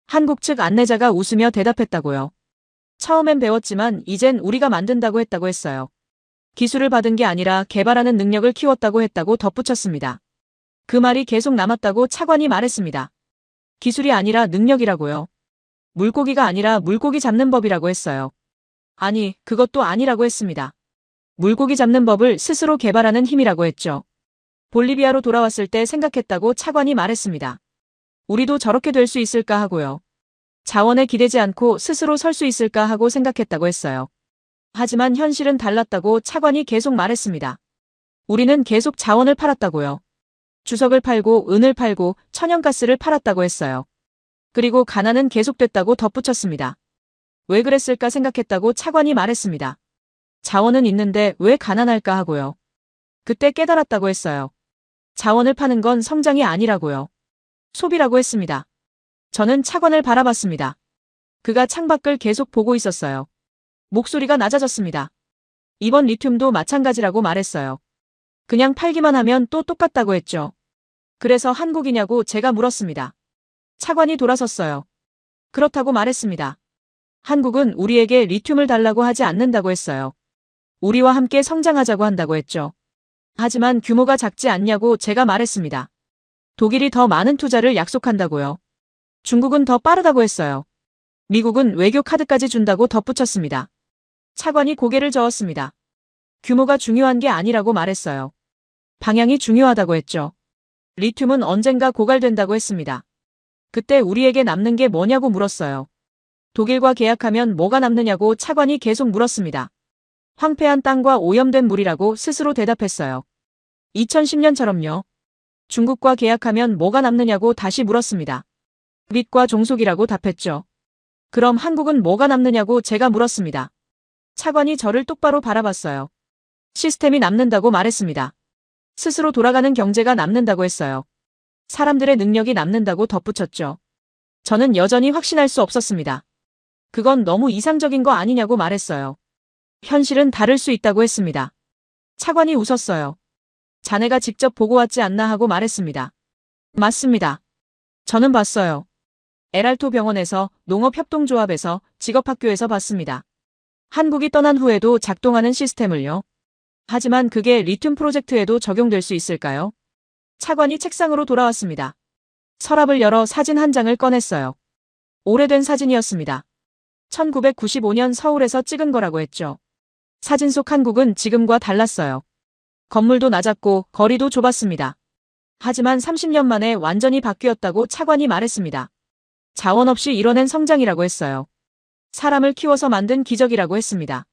한국 측 안내자가 웃으며 대답했다고요. 처음엔 배웠지만 이젠 우리가 만든다고 했다고 했어요. 기술을 받은 게 아니라 개발하는 능력을 키웠다고 했다고 덧붙였습니다. 그 말이 계속 남았다고 차관이 말했습니다. 기술이 아니라 능력이라고요. 물고기가 아니라 물고기 잡는 법이라고 했어요. 아니, 그것도 아니라고 했습니다. 물고기 잡는 법을 스스로 개발하는 힘이라고 했죠. 볼리비아로 돌아왔을 때 생각했다고 차관이 말했습니다. 우리도 저렇게 될 수 있을까 하고요. 자원에 기대지 않고 스스로 설 수 있을까 하고 생각했다고 했어요. 하지만 현실은 달랐다고 차관이 계속 말했습니다. 우리는 계속 자원을 팔았다고요. 주석을 팔고 은을 팔고 천연가스를 팔았다고 했어요. 그리고 가난은 계속됐다고 덧붙였습니다. 왜 그랬을까 생각했다고 차관이 말했습니다. 자원은 있는데 왜 가난할까 하고요. 그때 깨달았다고 했어요. 자원을 파는 건 성장이 아니라고요. 소비라고 했습니다. 저는 차관을 바라봤습니다. 그가 창밖을 계속 보고 있었어요. 목소리가 낮아졌습니다. 이번 리튬도 마찬가지라고 말했어요. 그냥 팔기만 하면 또 똑같다고 했죠. 그래서 한국이냐고 제가 물었습니다. 차관이 돌아섰어요. 그렇다고 말했습니다. 한국은 우리에게 리튬을 달라고 하지 않는다고 했어요. 우리와 함께 성장하자고 한다고 했죠. 하지만 규모가 작지 않냐고 제가 말했습니다. 독일이 더 많은 투자를 약속한다고요. 중국은 더 빠르다고 했어요. 미국은 외교 카드까지 준다고 덧붙였습니다. 차관이 고개를 저었습니다. 규모가 중요한 게 아니라고 말했어요. 방향이 중요하다고 했죠. 리튬은 언젠가 고갈된다고 했습니다. 그때 우리에게 남는 게 뭐냐고 물었어요. 독일과 계약하면 뭐가 남느냐고 차관이 계속 물었습니다. 황폐한 땅과 오염된 물이라고 스스로 대답했어요. 2010년처럼요. 중국과 계약하면 뭐가 남느냐고 다시 물었습니다. 빛과 종속이라고 답했죠. 그럼 한국은 뭐가 남느냐고 제가 물었습니다. 차관이 저를 똑바로 바라봤어요. 시스템이 남는다고 말했습니다. 스스로 돌아가는 경제가 남는다고 했어요. 사람들의 능력이 남는다고 덧붙였죠. 저는 여전히 확신할 수 없었습니다. 그건 너무 이상적인 거 아니냐고 말했어요. 현실은 다를 수 있다고 했습니다. 차관이 웃었어요. 자네가 직접 보고 왔지 않나 하고 말했습니다. 맞습니다. 저는 봤어요. 에랄토 병원에서, 농업협동조합에서, 직업학교에서 봤습니다. 한국이 떠난 후에도 작동하는 시스템을요. 하지만 그게 리튬 프로젝트에도 적용될 수 있을까요? 차관이 책상으로 돌아왔습니다. 서랍을 열어 사진 한 장을 꺼냈어요. 오래된 사진이었습니다. 1995년 서울에서 찍은 거라고 했죠. 사진 속 한국은 지금과 달랐어요. 건물도 낮았고 거리도 좁았습니다. 하지만 30년 만에 완전히 바뀌었다고 차관이 말했습니다. 자원 없이 이뤄낸 성장이라고 했어요. 사람을 키워서 만든 기적이라고 했습니다.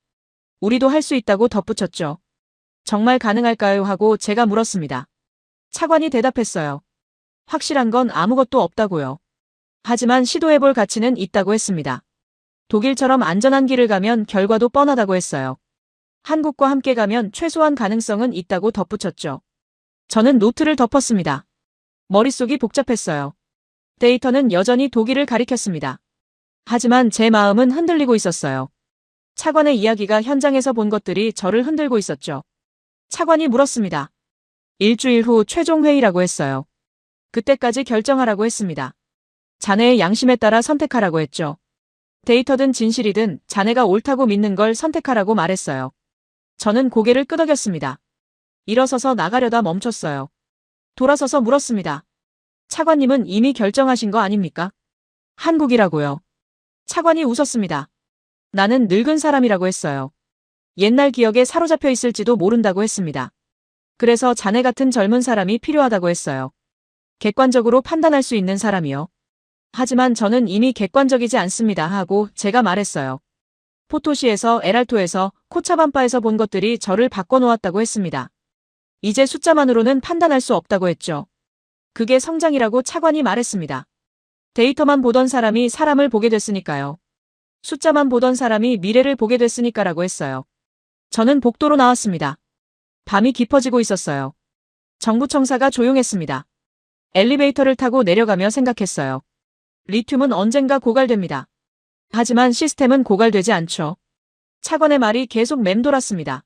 우리도 할 수 있다고 덧붙였죠. 정말 가능할까요? 하고 제가 물었습니다. 차관이 대답했어요. 확실한 건 아무것도 없다고요. 하지만 시도해볼 가치는 있다고 했습니다. 독일처럼 안전한 길을 가면 결과도 뻔하다고 했어요. 한국과 함께 가면 최소한 가능성은 있다고 덧붙였죠. 저는 노트를 덮었습니다. 머릿속이 복잡했어요. 데이터는 여전히 독일을 가리켰습니다. 하지만 제 마음은 흔들리고 있었어요. 차관의 이야기가 현장에서 본 것들이 저를 흔들고 있었죠. 차관이 물었습니다. 일주일 후 최종 회의라고 했어요. 그때까지 결정하라고 했습니다. 자네의 양심에 따라 선택하라고 했죠. 데이터든 진실이든 자네가 옳다고 믿는 걸 선택하라고 말했어요. 저는 고개를 끄덕였습니다. 일어서서 나가려다 멈췄어요. 돌아서서 물었습니다. 차관님은 이미 결정하신 거 아닙니까? 한국이라고요. 차관이 웃었습니다. 나는 늙은 사람이라고 했어요. 옛날 기억에 사로잡혀 있을지도 모른다고 했습니다. 그래서 자네 같은 젊은 사람이 필요하다고 했어요. 객관적으로 판단할 수 있는 사람이요. 하지만 저는 이미 객관적이지 않습니다 하고 제가 말했어요. 포토시에서 에랄토에서 코차반바에서 본 것들이 저를 바꿔놓았다고 했습니다. 이제 숫자만으로는 판단할 수 없다고 했죠. 그게 성장이라고 차관이 말했습니다. 데이터만 보던 사람이 사람을 보게 됐으니까요. 숫자만 보던 사람이 미래를 보게 됐으니까라고 했어요. 저는 복도로 나왔습니다. 밤이 깊어지고 있었어요. 정부 청사가 조용했습니다. 엘리베이터를 타고 내려가며 생각했어요. 리튬은 언젠가 고갈됩니다. 하지만 시스템은 고갈되지 않죠. 차관의 말이 계속 맴돌았습니다.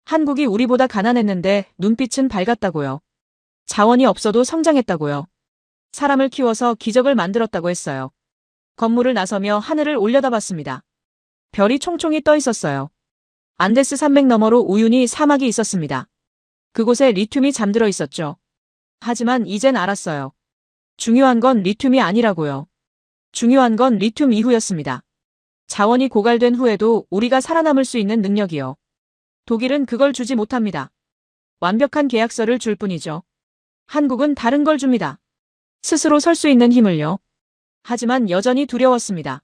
한국이 우리보다 가난했는데 눈빛은 밝았다고요. 자원이 없어도 성장했다고요. 사람을 키워서 기적을 만들었다고 했어요. 건물을 나서며 하늘을 올려다봤습니다. 별이 총총히 떠 있었어요. 안데스 산맥 너머로 우유니 사막이 있었습니다. 그곳에 리튬이 잠들어 있었죠. 하지만 이젠 알았어요. 중요한 건 리튬이 아니라고요. 중요한 건 리튬 이후였습니다. 자원이 고갈된 후에도 우리가 살아남을 수 있는 능력이요. 독일은 그걸 주지 못합니다. 완벽한 계약서를 줄 뿐이죠. 한국은 다른 걸 줍니다. 스스로 설 수 있는 힘을요. 하지만 여전히 두려웠습니다.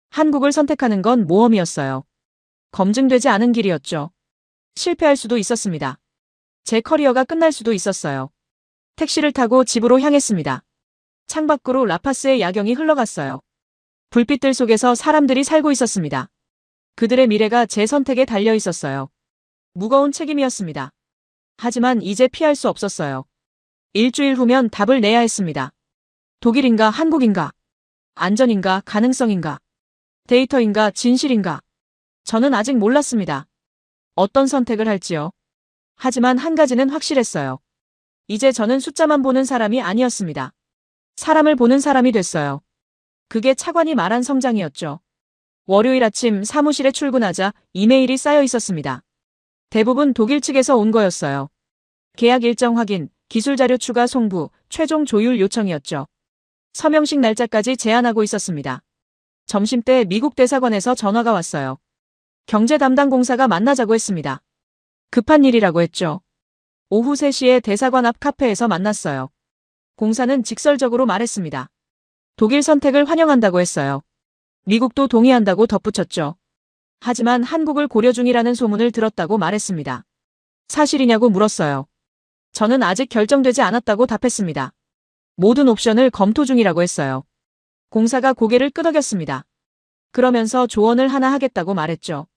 한국을 선택하는 건 모험이었어요. 검증되지 않은 길이었죠. 실패할 수도 있었습니다. 제 커리어가 끝날 수도 있었어요. 택시를 타고 집으로 향했습니다. 창밖으로 라파스의 야경이 흘러갔어요. 불빛들 속에서 사람들이 살고 있었습니다. 그들의 미래가 제 선택에 달려 있었어요. 무거운 책임이었습니다. 하지만 이제 피할 수 없었어요. 일주일 후면 답을 내야 했습니다. 독일인가 한국인가? 안전인가 가능성인가? 데이터인가 진실인가? 저는 아직 몰랐습니다. 어떤 선택을 할지요. 하지만 한 가지는 확실했어요. 이제 저는 숫자만 보는 사람이 아니었습니다. 사람을 보는 사람이 됐어요. 그게 차관이 말한 성장이었죠. 월요일 아침 사무실에 출근하자 이메일이 쌓여 있었습니다. 대부분 독일 측에서 온 거였어요. 계약 일정 확인, 기술 자료 추가 송부, 최종 조율 요청이었죠. 서명식 날짜까지 제한하고 있었습니다. 점심때 미국 대사관에서 전화가 왔어요. 경제 담당 공사가 만나자고 했습니다. 급한 일이라고 했죠. 오후 3시에 대사관 앞 카페에서 만났어요. 공사는 직설적으로 말했습니다. 독일 선택을 환영한다고 했어요. 미국도 동의한다고 덧붙였죠. 하지만 한국을 고려 중이라는 소문을 들었다고 말했습니다. 사실이냐고 물었어요. 저는 아직 결정되지 않았다고 답했습니다. 모든 옵션을 검토 중이라고 했어요. 공사가 고개를 끄덕였습니다. 그러면서 조언을 하나 하겠다고 말했죠.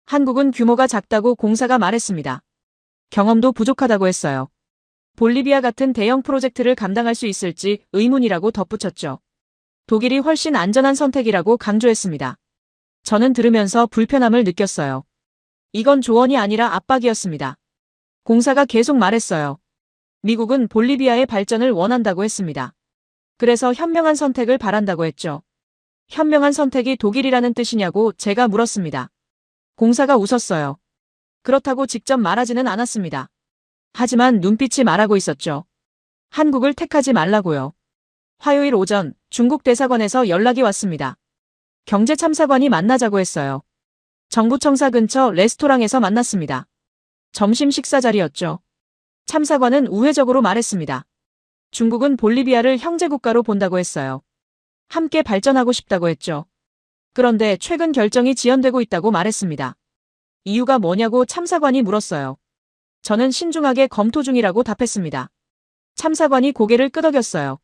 한국은 규모가 작다고 공사가 말했습니다. 경험도 부족하다고 했어요. 볼리비아 같은 대형 프로젝트를 감당할 수 있을지 의문이라고 덧붙였죠. 독일이 훨씬 안전한 선택이라고 강조했습니다. 저는 들으면서 불편함을 느꼈어요. 이건 조언이 아니라 압박이었습니다. 공사가 계속 말했어요. 미국은 볼리비아의 발전을 원한다고 했습니다. 그래서 현명한 선택을 바란다고 했죠. 현명한 선택이 독일이라는 뜻이냐고 제가 물었습니다. 공사가 웃었어요. 그렇다고 직접 말하지는 않았습니다. 하지만 눈빛이 말하고 있었죠. 한국을 택하지 말라고요. 화요일 오전 중국 대사관에서 연락이 왔습니다. 경제참사관이 만나자고 했어요. 정부청사 근처 레스토랑에서 만났습니다. 점심 식사 자리였죠. 참사관은 우회적으로 말했습니다. 중국은 볼리비아를 형제국가로 본다고 했어요. 함께 발전하고 싶다고 했죠. 그런데 최근 결정이 지연되고 있다고 말했습니다. 이유가 뭐냐고 참사관이 물었어요. 저는 신중하게 검토 중이라고 답했습니다. 참사관이 고개를 끄덕였어요.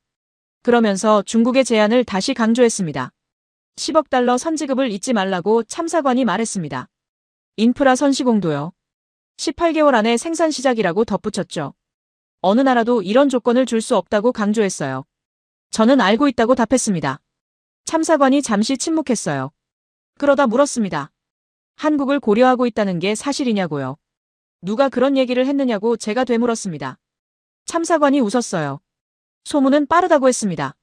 그러면서 중국의 제안을 다시 강조했습니다. 10억 달러 선지급을 잊지 말라고 참사관이 말했습니다. 인프라 선시공도요. 18개월 안에 생산 시작이라고 덧붙였죠. 어느 나라도 이런 조건을 줄 수 없다고 강조했어요. 저는 알고 있다고 답했습니다. 참사관이 잠시 침묵했어요. 그러다 물었습니다. 한국을 고려하고 있다는 게 사실이냐고요. 누가 그런 얘기를 했느냐고 제가 되물었습니다. 참사관이 웃었어요. 소문은 빠르다고 했습니다.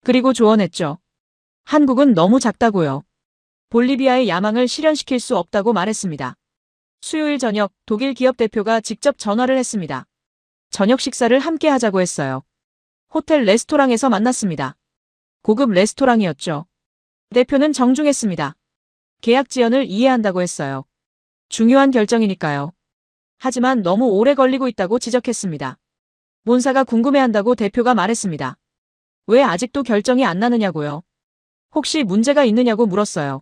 그리고 조언했죠. 한국은 너무 작다고요. 볼리비아의 야망을 실현시킬 수 없다고 말했습니다. 수요일 저녁 독일 기업 대표가 직접 전화를 했습니다. 저녁 식사를 함께 하자고 했어요. 호텔 레스토랑에서 만났습니다. 고급 레스토랑이었죠. 대표는 정중했습니다. 계약 지연을 이해한다고 했어요. 중요한 결정이니까요. 하지만 너무 오래 걸리고 있다고 지적했습니다. 본사가 궁금해한다고 대표가 말했습니다. 왜 아직도 결정이 안 나느냐고요. 혹시 문제가 있느냐고 물었어요.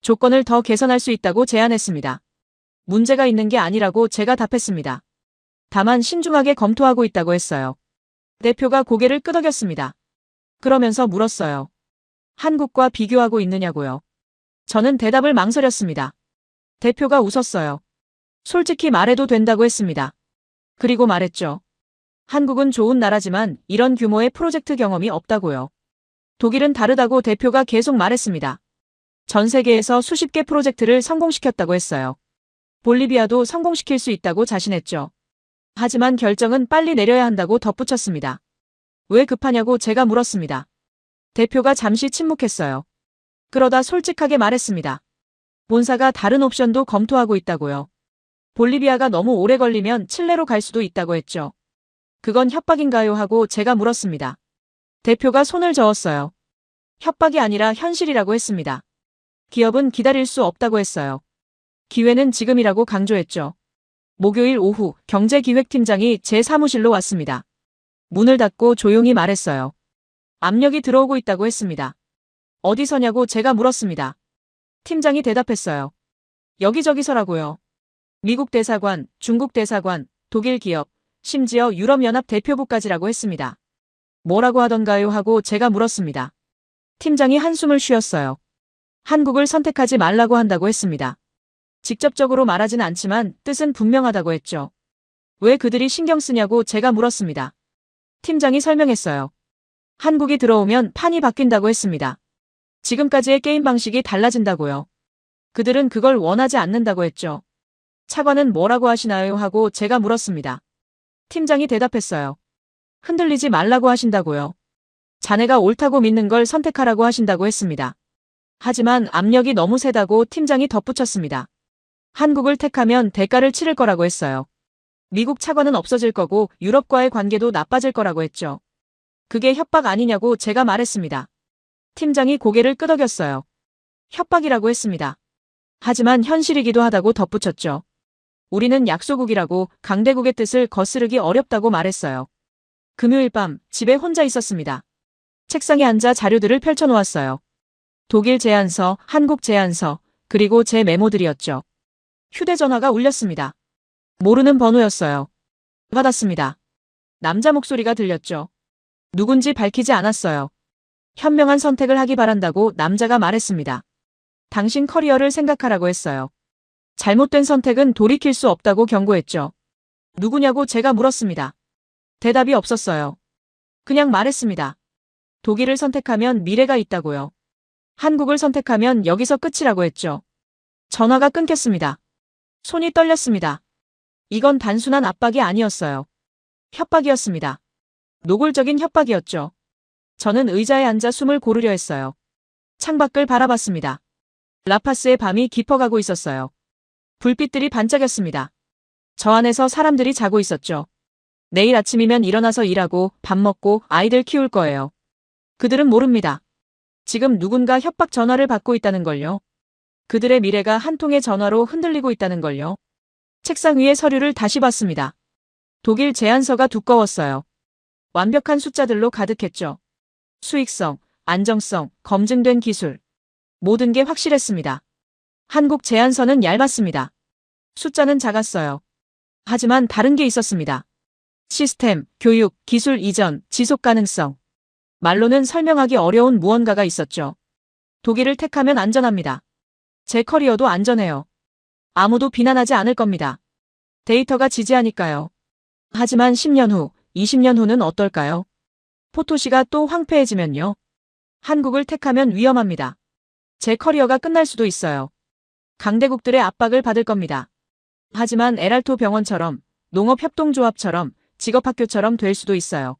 조건을 더 개선할 수 있다고 제안했습니다. 문제가 있는 게 아니라고 제가 답했습니다. 다만 신중하게 검토하고 있다고 했어요. 대표가 고개를 끄덕였습니다. 그러면서 물었어요. 한국과 비교하고 있느냐고요. 저는 대답을 망설였습니다. 대표가 웃었어요. 솔직히 말해도 된다고 했습니다. 그리고 말했죠. 한국은 좋은 나라지만 이런 규모의 프로젝트 경험이 없다고요. 독일은 다르다고 대표가 계속 말했습니다. 전 세계에서 수십 개 프로젝트를 성공시켰다고 했어요. 볼리비아도 성공시킬 수 있다고 자신했죠. 하지만 결정은 빨리 내려야 한다고 덧붙였습니다. 왜 급하냐고 제가 물었습니다. 대표가 잠시 침묵했어요. 그러다 솔직하게 말했습니다. 본사가 다른 옵션도 검토하고 있다고요. 볼리비아가 너무 오래 걸리면 칠레로 갈 수도 있다고 했죠. 그건 협박인가요? 하고 제가 물었습니다. 대표가 손을 저었어요. 협박이 아니라 현실이라고 했습니다. 기업은 기다릴 수 없다고 했어요. 기회는 지금이라고 강조했죠. 목요일 오후 경제기획팀장이 제 사무실로 왔습니다. 문을 닫고 조용히 말했어요. 압력이 들어오고 있다고 했습니다. 어디서냐고 제가 물었습니다. 팀장이 대답했어요. 여기저기서라고요. 미국 대사관, 중국 대사관, 독일 기업, 심지어 유럽연합 대표부까지라고 했습니다. 뭐라고 하던가요? 하고 제가 물었습니다. 팀장이 한숨을 쉬었어요. 한국을 선택하지 말라고 한다고 했습니다. 직접적으로 말하진 않지만 뜻은 분명하다고 했죠. 왜 그들이 신경 쓰냐고 제가 물었습니다. 팀장이 설명했어요. 한국이 들어오면 판이 바뀐다고 했습니다. 지금까지의 게임 방식이 달라진다고요. 그들은 그걸 원하지 않는다고 했죠. 차관은 뭐라고 하시나요? 하고 제가 물었습니다. 팀장이 대답했어요. 흔들리지 말라고 하신다고요. 자네가 옳다고 믿는 걸 선택하라고 하신다고 했습니다. 하지만 압력이 너무 세다고 팀장이 덧붙였습니다. 한국을 택하면 대가를 치를 거라고 했어요. 미국 차관은 없어질 거고 유럽과의 관계도 나빠질 거라고 했죠. 그게 협박 아니냐고 제가 말했습니다. 팀장이 고개를 끄덕였어요. 협박이라고 했습니다. 하지만 현실이기도 하다고 덧붙였죠. 우리는 약소국이라고 강대국의 뜻을 거스르기 어렵다고 말했어요. 금요일 밤 집에 혼자 있었습니다. 책상에 앉아 자료들을 펼쳐놓았어요. 독일 제안서, 한국 제안서, 그리고 제 메모들이었죠. 휴대전화가 울렸습니다. 모르는 번호였어요. 받았습니다. 남자 목소리가 들렸죠. 누군지 밝히지 않았어요. 현명한 선택을 하기 바란다고 남자가 말했습니다. 당신 커리어를 생각하라고 했어요. 잘못된 선택은 돌이킬 수 없다고 경고했죠. 누구냐고 제가 물었습니다. 대답이 없었어요. 그냥 말했습니다. 독일을 선택하면 미래가 있다고요. 한국을 선택하면 여기서 끝이라고 했죠. 전화가 끊겼습니다. 손이 떨렸습니다. 이건 단순한 압박이 아니었어요. 협박이었습니다. 노골적인 협박이었죠. 저는 의자에 앉아 숨을 고르려 했어요. 창밖을 바라봤습니다. 라파스의 밤이 깊어가고 있었어요. 불빛들이 반짝였습니다. 저 안에서 사람들이 자고 있었죠. 내일 아침이면 일어나서 일하고 밥 먹고 아이들 키울 거예요. 그들은 모릅니다. 지금 누군가 협박 전화를 받고 있다는 걸요. 그들의 미래가 한 통의 전화로 흔들리고 있다는 걸요. 책상 위에 서류를 다시 봤습니다. 독일 제안서가 두꺼웠어요. 완벽한 숫자들로 가득했죠. 수익성, 안정성, 검증된 기술. 모든 게 확실했습니다. 한국 제안서는 얇았습니다. 숫자는 작았어요. 하지만 다른 게 있었습니다. 시스템, 교육, 기술 이전, 지속 가능성. 말로는 설명하기 어려운 무언가가 있었죠. 독일을 택하면 안전합니다. 제 커리어도 안전해요. 아무도 비난하지 않을 겁니다. 데이터가 지지하니까요. 하지만 10년 후, 20년 후는 어떨까요? 포토시가 또 황폐해지면요. 한국을 택하면 위험합니다. 제 커리어가 끝날 수도 있어요. 강대국들의 압박을 받을 겁니다. 하지만 에랄토 병원처럼, 농업협동조합처럼, 직업학교처럼 될 수도 있어요.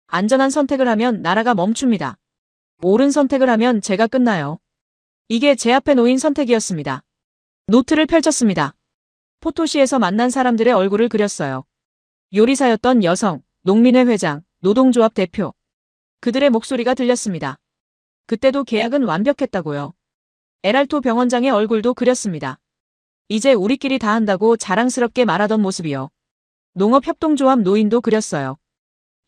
안전한 선택을 하면 나라가 멈춥니다. 옳은 선택을 하면 제가 끝나요. 이게 제 앞에 놓인 선택이었습니다. 노트를 펼쳤습니다. 포토시에서 만난 사람들의 얼굴을 그렸어요. 요리사였던 여성, 농민회 회장, 노동조합 대표. 그들의 목소리가 들렸습니다. 그때도 계약은 완벽했다고요. 에랄토 병원장의 얼굴도 그렸습니다. 이제 우리끼리 다 한다고 자랑스럽게 말하던 모습이요. 농업협동조합 노인도 그렸어요.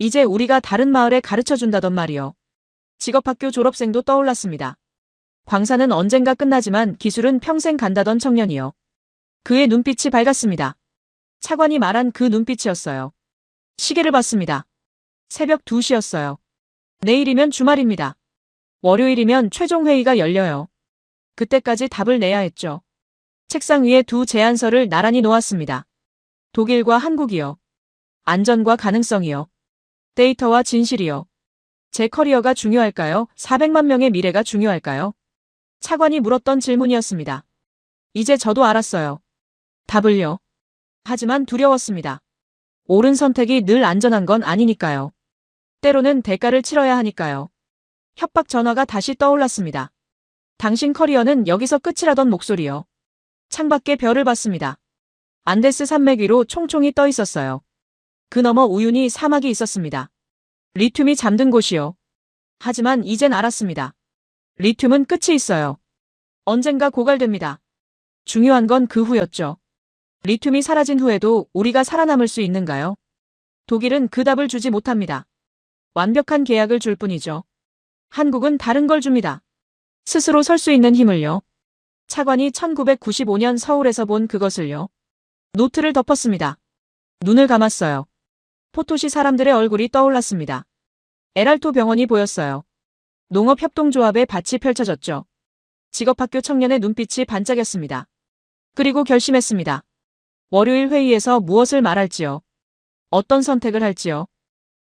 이제 우리가 다른 마을에 가르쳐준다던 말이요. 직업학교 졸업생도 떠올랐습니다. 광산은 언젠가 끝나지만 기술은 평생 간다던 청년이요. 그의 눈빛이 밝았습니다. 차관이 말한 그 눈빛이었어요. 시계를 봤습니다. 새벽 2시였어요. 내일이면 주말입니다. 월요일이면 최종 회의가 열려요. 그때까지 답을 내야 했죠. 책상 위에 두 제안서를 나란히 놓았습니다. 독일과 한국이요. 안전과 가능성이요. 데이터와 진실이요. 제 커리어가 중요할까요? 400만 명의 미래가 중요할까요? 차관이 물었던 질문이었습니다. 이제 저도 알았어요. 답을요. 하지만 두려웠습니다. 옳은 선택이 늘 안전한 건 아니니까요. 때로는 대가를 치러야 하니까요. 협박 전화가 다시 떠올랐습니다. 당신 커리어는 여기서 끝이라던 목소리요. 창밖에 별을 봤습니다. 안데스 산맥 위로 총총이 떠 있었어요. 그 너머 우유니 사막이 있었습니다. 리튬이 잠든 곳이요. 하지만 이젠 알았습니다. 리튬은 끝이 있어요. 언젠가 고갈됩니다. 중요한 건 그 후였죠. 리튬이 사라진 후에도 우리가 살아남을 수 있는가요? 독일은 그 답을 주지 못합니다. 완벽한 계약을 줄 뿐이죠. 한국은 다른 걸 줍니다. 스스로 설 수 있는 힘을요. 차관이 1995년 서울에서 본 그것을요. 노트를 덮었습니다. 눈을 감았어요. 포토시 사람들의 얼굴이 떠올랐습니다. 에랄토 병원이 보였어요. 농업협동조합의 밭이 펼쳐졌죠. 직업학교 청년의 눈빛이 반짝였습니다. 그리고 결심했습니다. 월요일 회의에서 무엇을 말할지요. 어떤 선택을 할지요.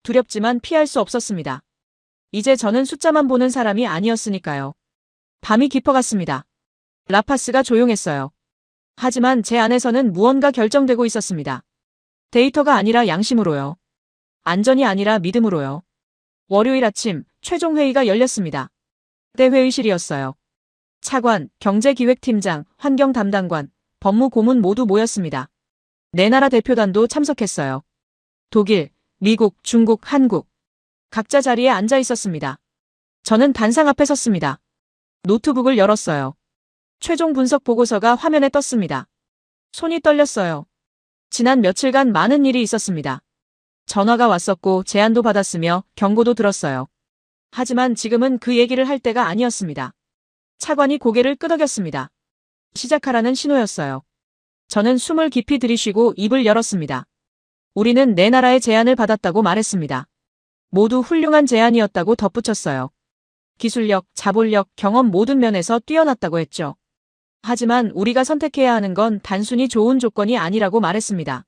두렵지만 피할 수 없었습니다. 이제 저는 숫자만 보는 사람이 아니었으니까요. 밤이 깊어갔습니다. 라파스가 조용했어요. 하지만 제 안에서는 무언가 결정되고 있었습니다. 데이터가 아니라 양심으로요. 안전이 아니라 믿음으로요. 월요일 아침 최종 회의가 열렸습니다. 때 회의실이었어요. 차관, 경제기획팀장, 환경담당관, 법무고문 모두 모였습니다. 네 나라 대표단도 참석했어요. 독일, 미국, 중국, 한국. 각자 자리에 앉아 있었습니다. 저는 단상 앞에 섰습니다. 노트북을 열었어요. 최종 분석 보고서가 화면에 떴습니다. 손이 떨렸어요. 지난 며칠간 많은 일이 있었습니다. 전화가 왔었고 제안도 받았으며 경고도 들었어요. 하지만 지금은 그 얘기를 할 때가 아니었습니다. 차관이 고개를 끄덕였습니다. 시작하라는 신호였어요. 저는 숨을 깊이 들이쉬고 입을 열었습니다. 우리는 네 나라의 제안을 받았다고 말했습니다. 모두 훌륭한 제안이었다고 덧붙였어요. 기술력, 자본력, 경험 모든 면에서 뛰어났다고 했죠. 하지만 우리가 선택해야 하는 건 단순히 좋은 조건이 아니라고 말했습니다.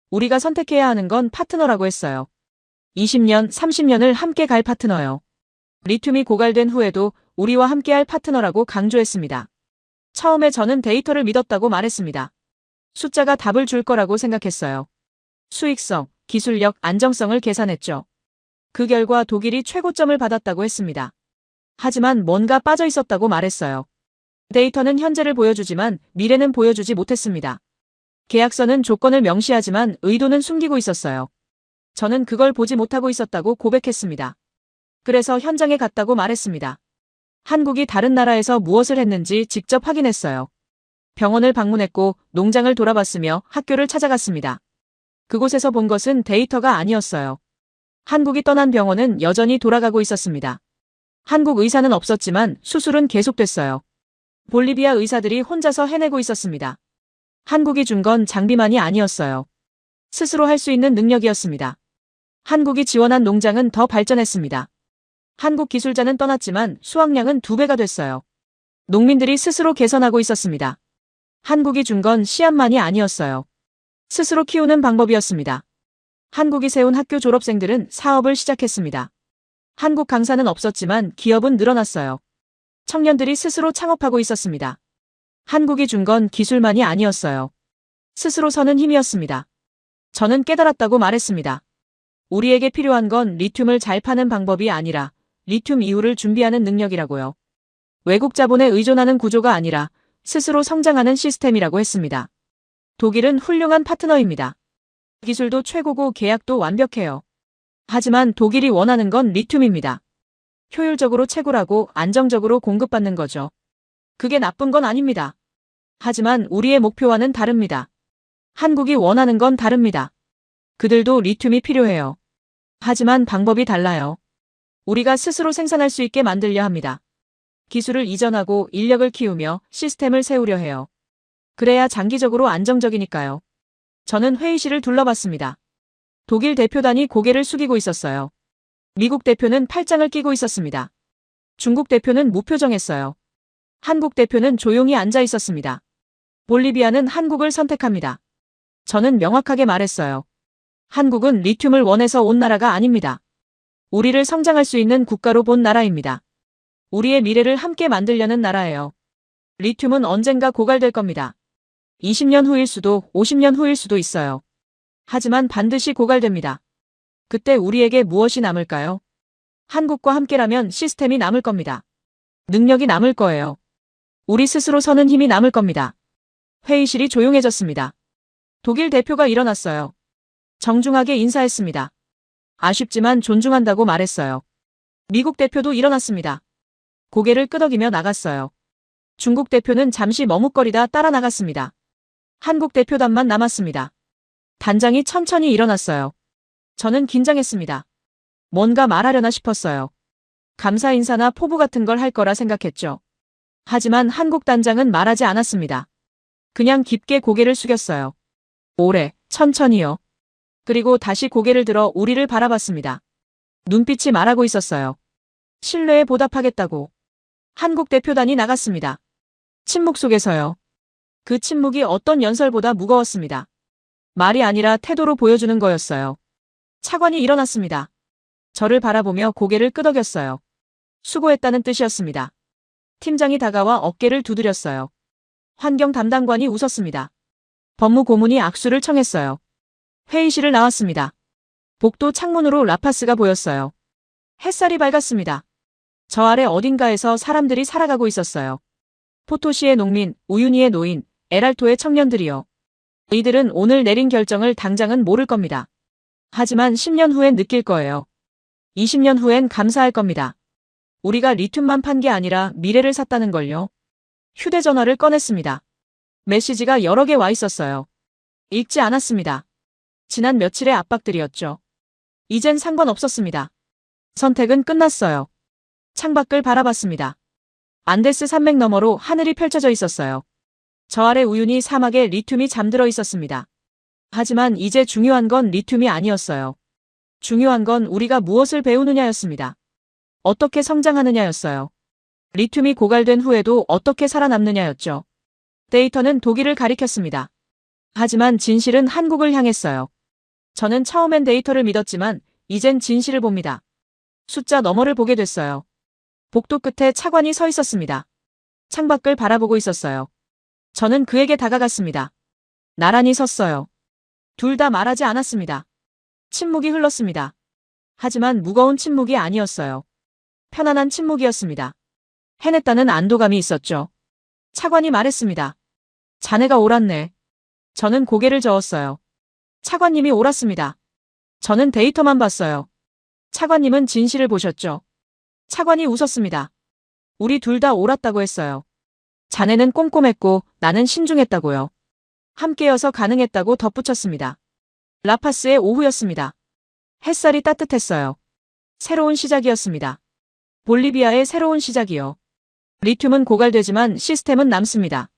우리가 선택해야 하는 건 파트너라고 했어요. 20년, 30년을 함께 갈 파트너요. 리튬이 고갈된 후에도 우리와 함께할 파트너라고 강조했습니다. 처음에 저는 데이터를 믿었다고 말했습니다. 숫자가 답을 줄 거라고 생각했어요. 수익성, 기술력, 안정성을 계산했죠. 그 결과 독일이 최고점을 받았다고 했습니다. 하지만 뭔가 빠져 있었다고 말했어요. 데이터는 현재를 보여주지만 미래는 보여주지 못했습니다. 계약서는 조건을 명시하지만 의도는 숨기고 있었어요. 저는 그걸 보지 못하고 있었다고 고백했습니다. 그래서 현장에 갔다고 말했습니다. 한국이 다른 나라에서 무엇을 했는지 직접 확인했어요. 병원을 방문했고 농장을 돌아봤으며 학교를 찾아갔습니다. 그곳에서 본 것은 데이터가 아니었어요. 한국이 떠난 병원은 여전히 돌아가고 있었습니다. 한국 의사는 없었지만 수술은 계속됐어요. 볼리비아 의사들이 혼자서 해내고 있었습니다. 한국이 준 건 장비만이 아니었어요. 스스로 할 수 있는 능력이었습니다. 한국이 지원한 농장은 더 발전했습니다. 한국 기술자는 떠났지만 수확량은 2배가 됐어요. 농민들이 스스로 개선하고 있었습니다. 한국이 준 건 씨앗만이 아니었어요. 스스로 키우는 방법이었습니다. 한국이 세운 학교 졸업생들은 사업을 시작했습니다. 한국 강사는 없었지만 기업은 늘어났어요. 청년들이 스스로 창업하고 있었습니다. 한국이 준 건 기술만이 아니었어요. 스스로 서는 힘이었습니다. 저는 깨달았다고 말했습니다. 우리에게 필요한 건 리튬을 잘 파는 방법이 아니라 리튬 이후를 준비하는 능력이라고요. 외국 자본에 의존하는 구조가 아니라 스스로 성장하는 시스템이라고 했습니다. 독일은 훌륭한 파트너입니다. 기술도 최고고 계약도 완벽해요. 하지만 독일이 원하는 건 리튬입니다. 효율적으로 채굴하고 안정적으로 공급받는 거죠. 그게 나쁜 건 아닙니다. 하지만 우리의 목표와는 다릅니다. 한국이 원하는 건 다릅니다. 그들도 리튬이 필요해요. 하지만 방법이 달라요. 우리가 스스로 생산할 수 있게 만들려 합니다. 기술을 이전하고 인력을 키우며 시스템을 세우려 해요. 그래야 장기적으로 안정적이니까요. 저는 회의실을 둘러봤습니다. 독일 대표단이 고개를 숙이고 있었어요. 미국 대표는 팔짱을 끼고 있었습니다. 중국 대표는 무표정했어요. 한국 대표는 조용히 앉아 있었습니다. 볼리비아는 한국을 선택합니다. 저는 명확하게 말했어요. 한국은 리튬을 원해서 온 나라가 아닙니다. 우리를 성장할 수 있는 국가로 본 나라입니다. 우리의 미래를 함께 만들려는 나라예요. 리튬은 언젠가 고갈될 겁니다. 20년 후일 수도 50년 후일 수도 있어요. 하지만 반드시 고갈됩니다. 그때 우리에게 무엇이 남을까요? 한국과 함께라면 시스템이 남을 겁니다. 능력이 남을 거예요. 우리 스스로 서는 힘이 남을 겁니다. 회의실이 조용해졌습니다. 독일 대표가 일어났어요. 정중하게 인사했습니다. 아쉽지만 존중한다고 말했어요. 미국 대표도 일어났습니다. 고개를 끄덕이며 나갔어요. 중국 대표는 잠시 머뭇거리다 따라 나갔습니다. 한국 대표단만 남았습니다. 단장이 천천히 일어났어요. 저는 긴장했습니다. 뭔가 말하려나 싶었어요. 감사 인사나 포부 같은 걸 할 거라 생각했죠. 하지만 한국 단장은 말하지 않았습니다. 그냥 깊게 고개를 숙였어요. 오래, 천천히요. 그리고 다시 고개를 들어 우리를 바라봤습니다. 눈빛이 말하고 있었어요. 신뢰에 보답하겠다고. 한국 대표단이 나갔습니다. 침묵 속에서요. 그 침묵이 어떤 연설보다 무거웠습니다. 말이 아니라 태도로 보여주는 거였어요. 차관이 일어났습니다. 저를 바라보며 고개를 끄덕였어요. 수고했다는 뜻이었습니다. 팀장이 다가와 어깨를 두드렸어요. 환경 담당관이 웃었습니다. 법무고문이 악수를 청했어요. 회의실을 나왔습니다. 복도 창문으로 라파스가 보였어요. 햇살이 밝았습니다. 저 아래 어딘가에서 사람들이 살아가고 있었어요. 포토시의 농민, 우유니의 노인, 에랄토의 청년들이요. 이들은 오늘 내린 결정을 당장은 모를 겁니다. 하지만 10년 후엔 느낄 거예요. 20년 후엔 감사할 겁니다. 우리가 리튬만 판 게 아니라 미래를 샀다는 걸요. 휴대전화를 꺼냈습니다. 메시지가 여러 개 와 있었어요. 읽지 않았습니다. 지난 며칠의 압박들이었죠. 이젠 상관없었습니다. 선택은 끝났어요. 창밖을 바라봤습니다. 안데스 산맥 너머로 하늘이 펼쳐져 있었어요. 저 아래 우유니 사막에 리튬이 잠들어 있었습니다. 하지만 이제 중요한 건 리튬이 아니었어요. 중요한 건 우리가 무엇을 배우느냐였습니다. 어떻게 성장하느냐였어요. 리튬이 고갈된 후에도 어떻게 살아남느냐였죠. 데이터는 독일을 가리켰습니다. 하지만 진실은 한국을 향했어요. 저는 처음엔 데이터를 믿었지만 이젠 진실을 봅니다. 숫자 너머를 보게 됐어요. 복도 끝에 차관이 서 있었습니다. 창밖을 바라보고 있었어요. 저는 그에게 다가갔습니다. 나란히 섰어요. 둘 다 말하지 않았습니다. 침묵이 흘렀습니다. 하지만 무거운 침묵이 아니었어요. 편안한 침묵이었습니다. 해냈다는 안도감이 있었죠. 차관이 말했습니다. 자네가 옳았네. 저는 고개를 저었어요. 차관님이 옳았습니다. 저는 데이터만 봤어요. 차관님은 진실을 보셨죠? 차관이 웃었습니다. 우리 둘 다 옳았다고 했어요. 자네는 꼼꼼했고 나는 신중했다고요. 함께여서 가능했다고 덧붙였습니다. 라파스의 오후였습니다. 햇살이 따뜻했어요. 새로운 시작이었습니다. 볼리비아의 새로운 시작이요. 리튬은 고갈되지만 시스템은 남습니다.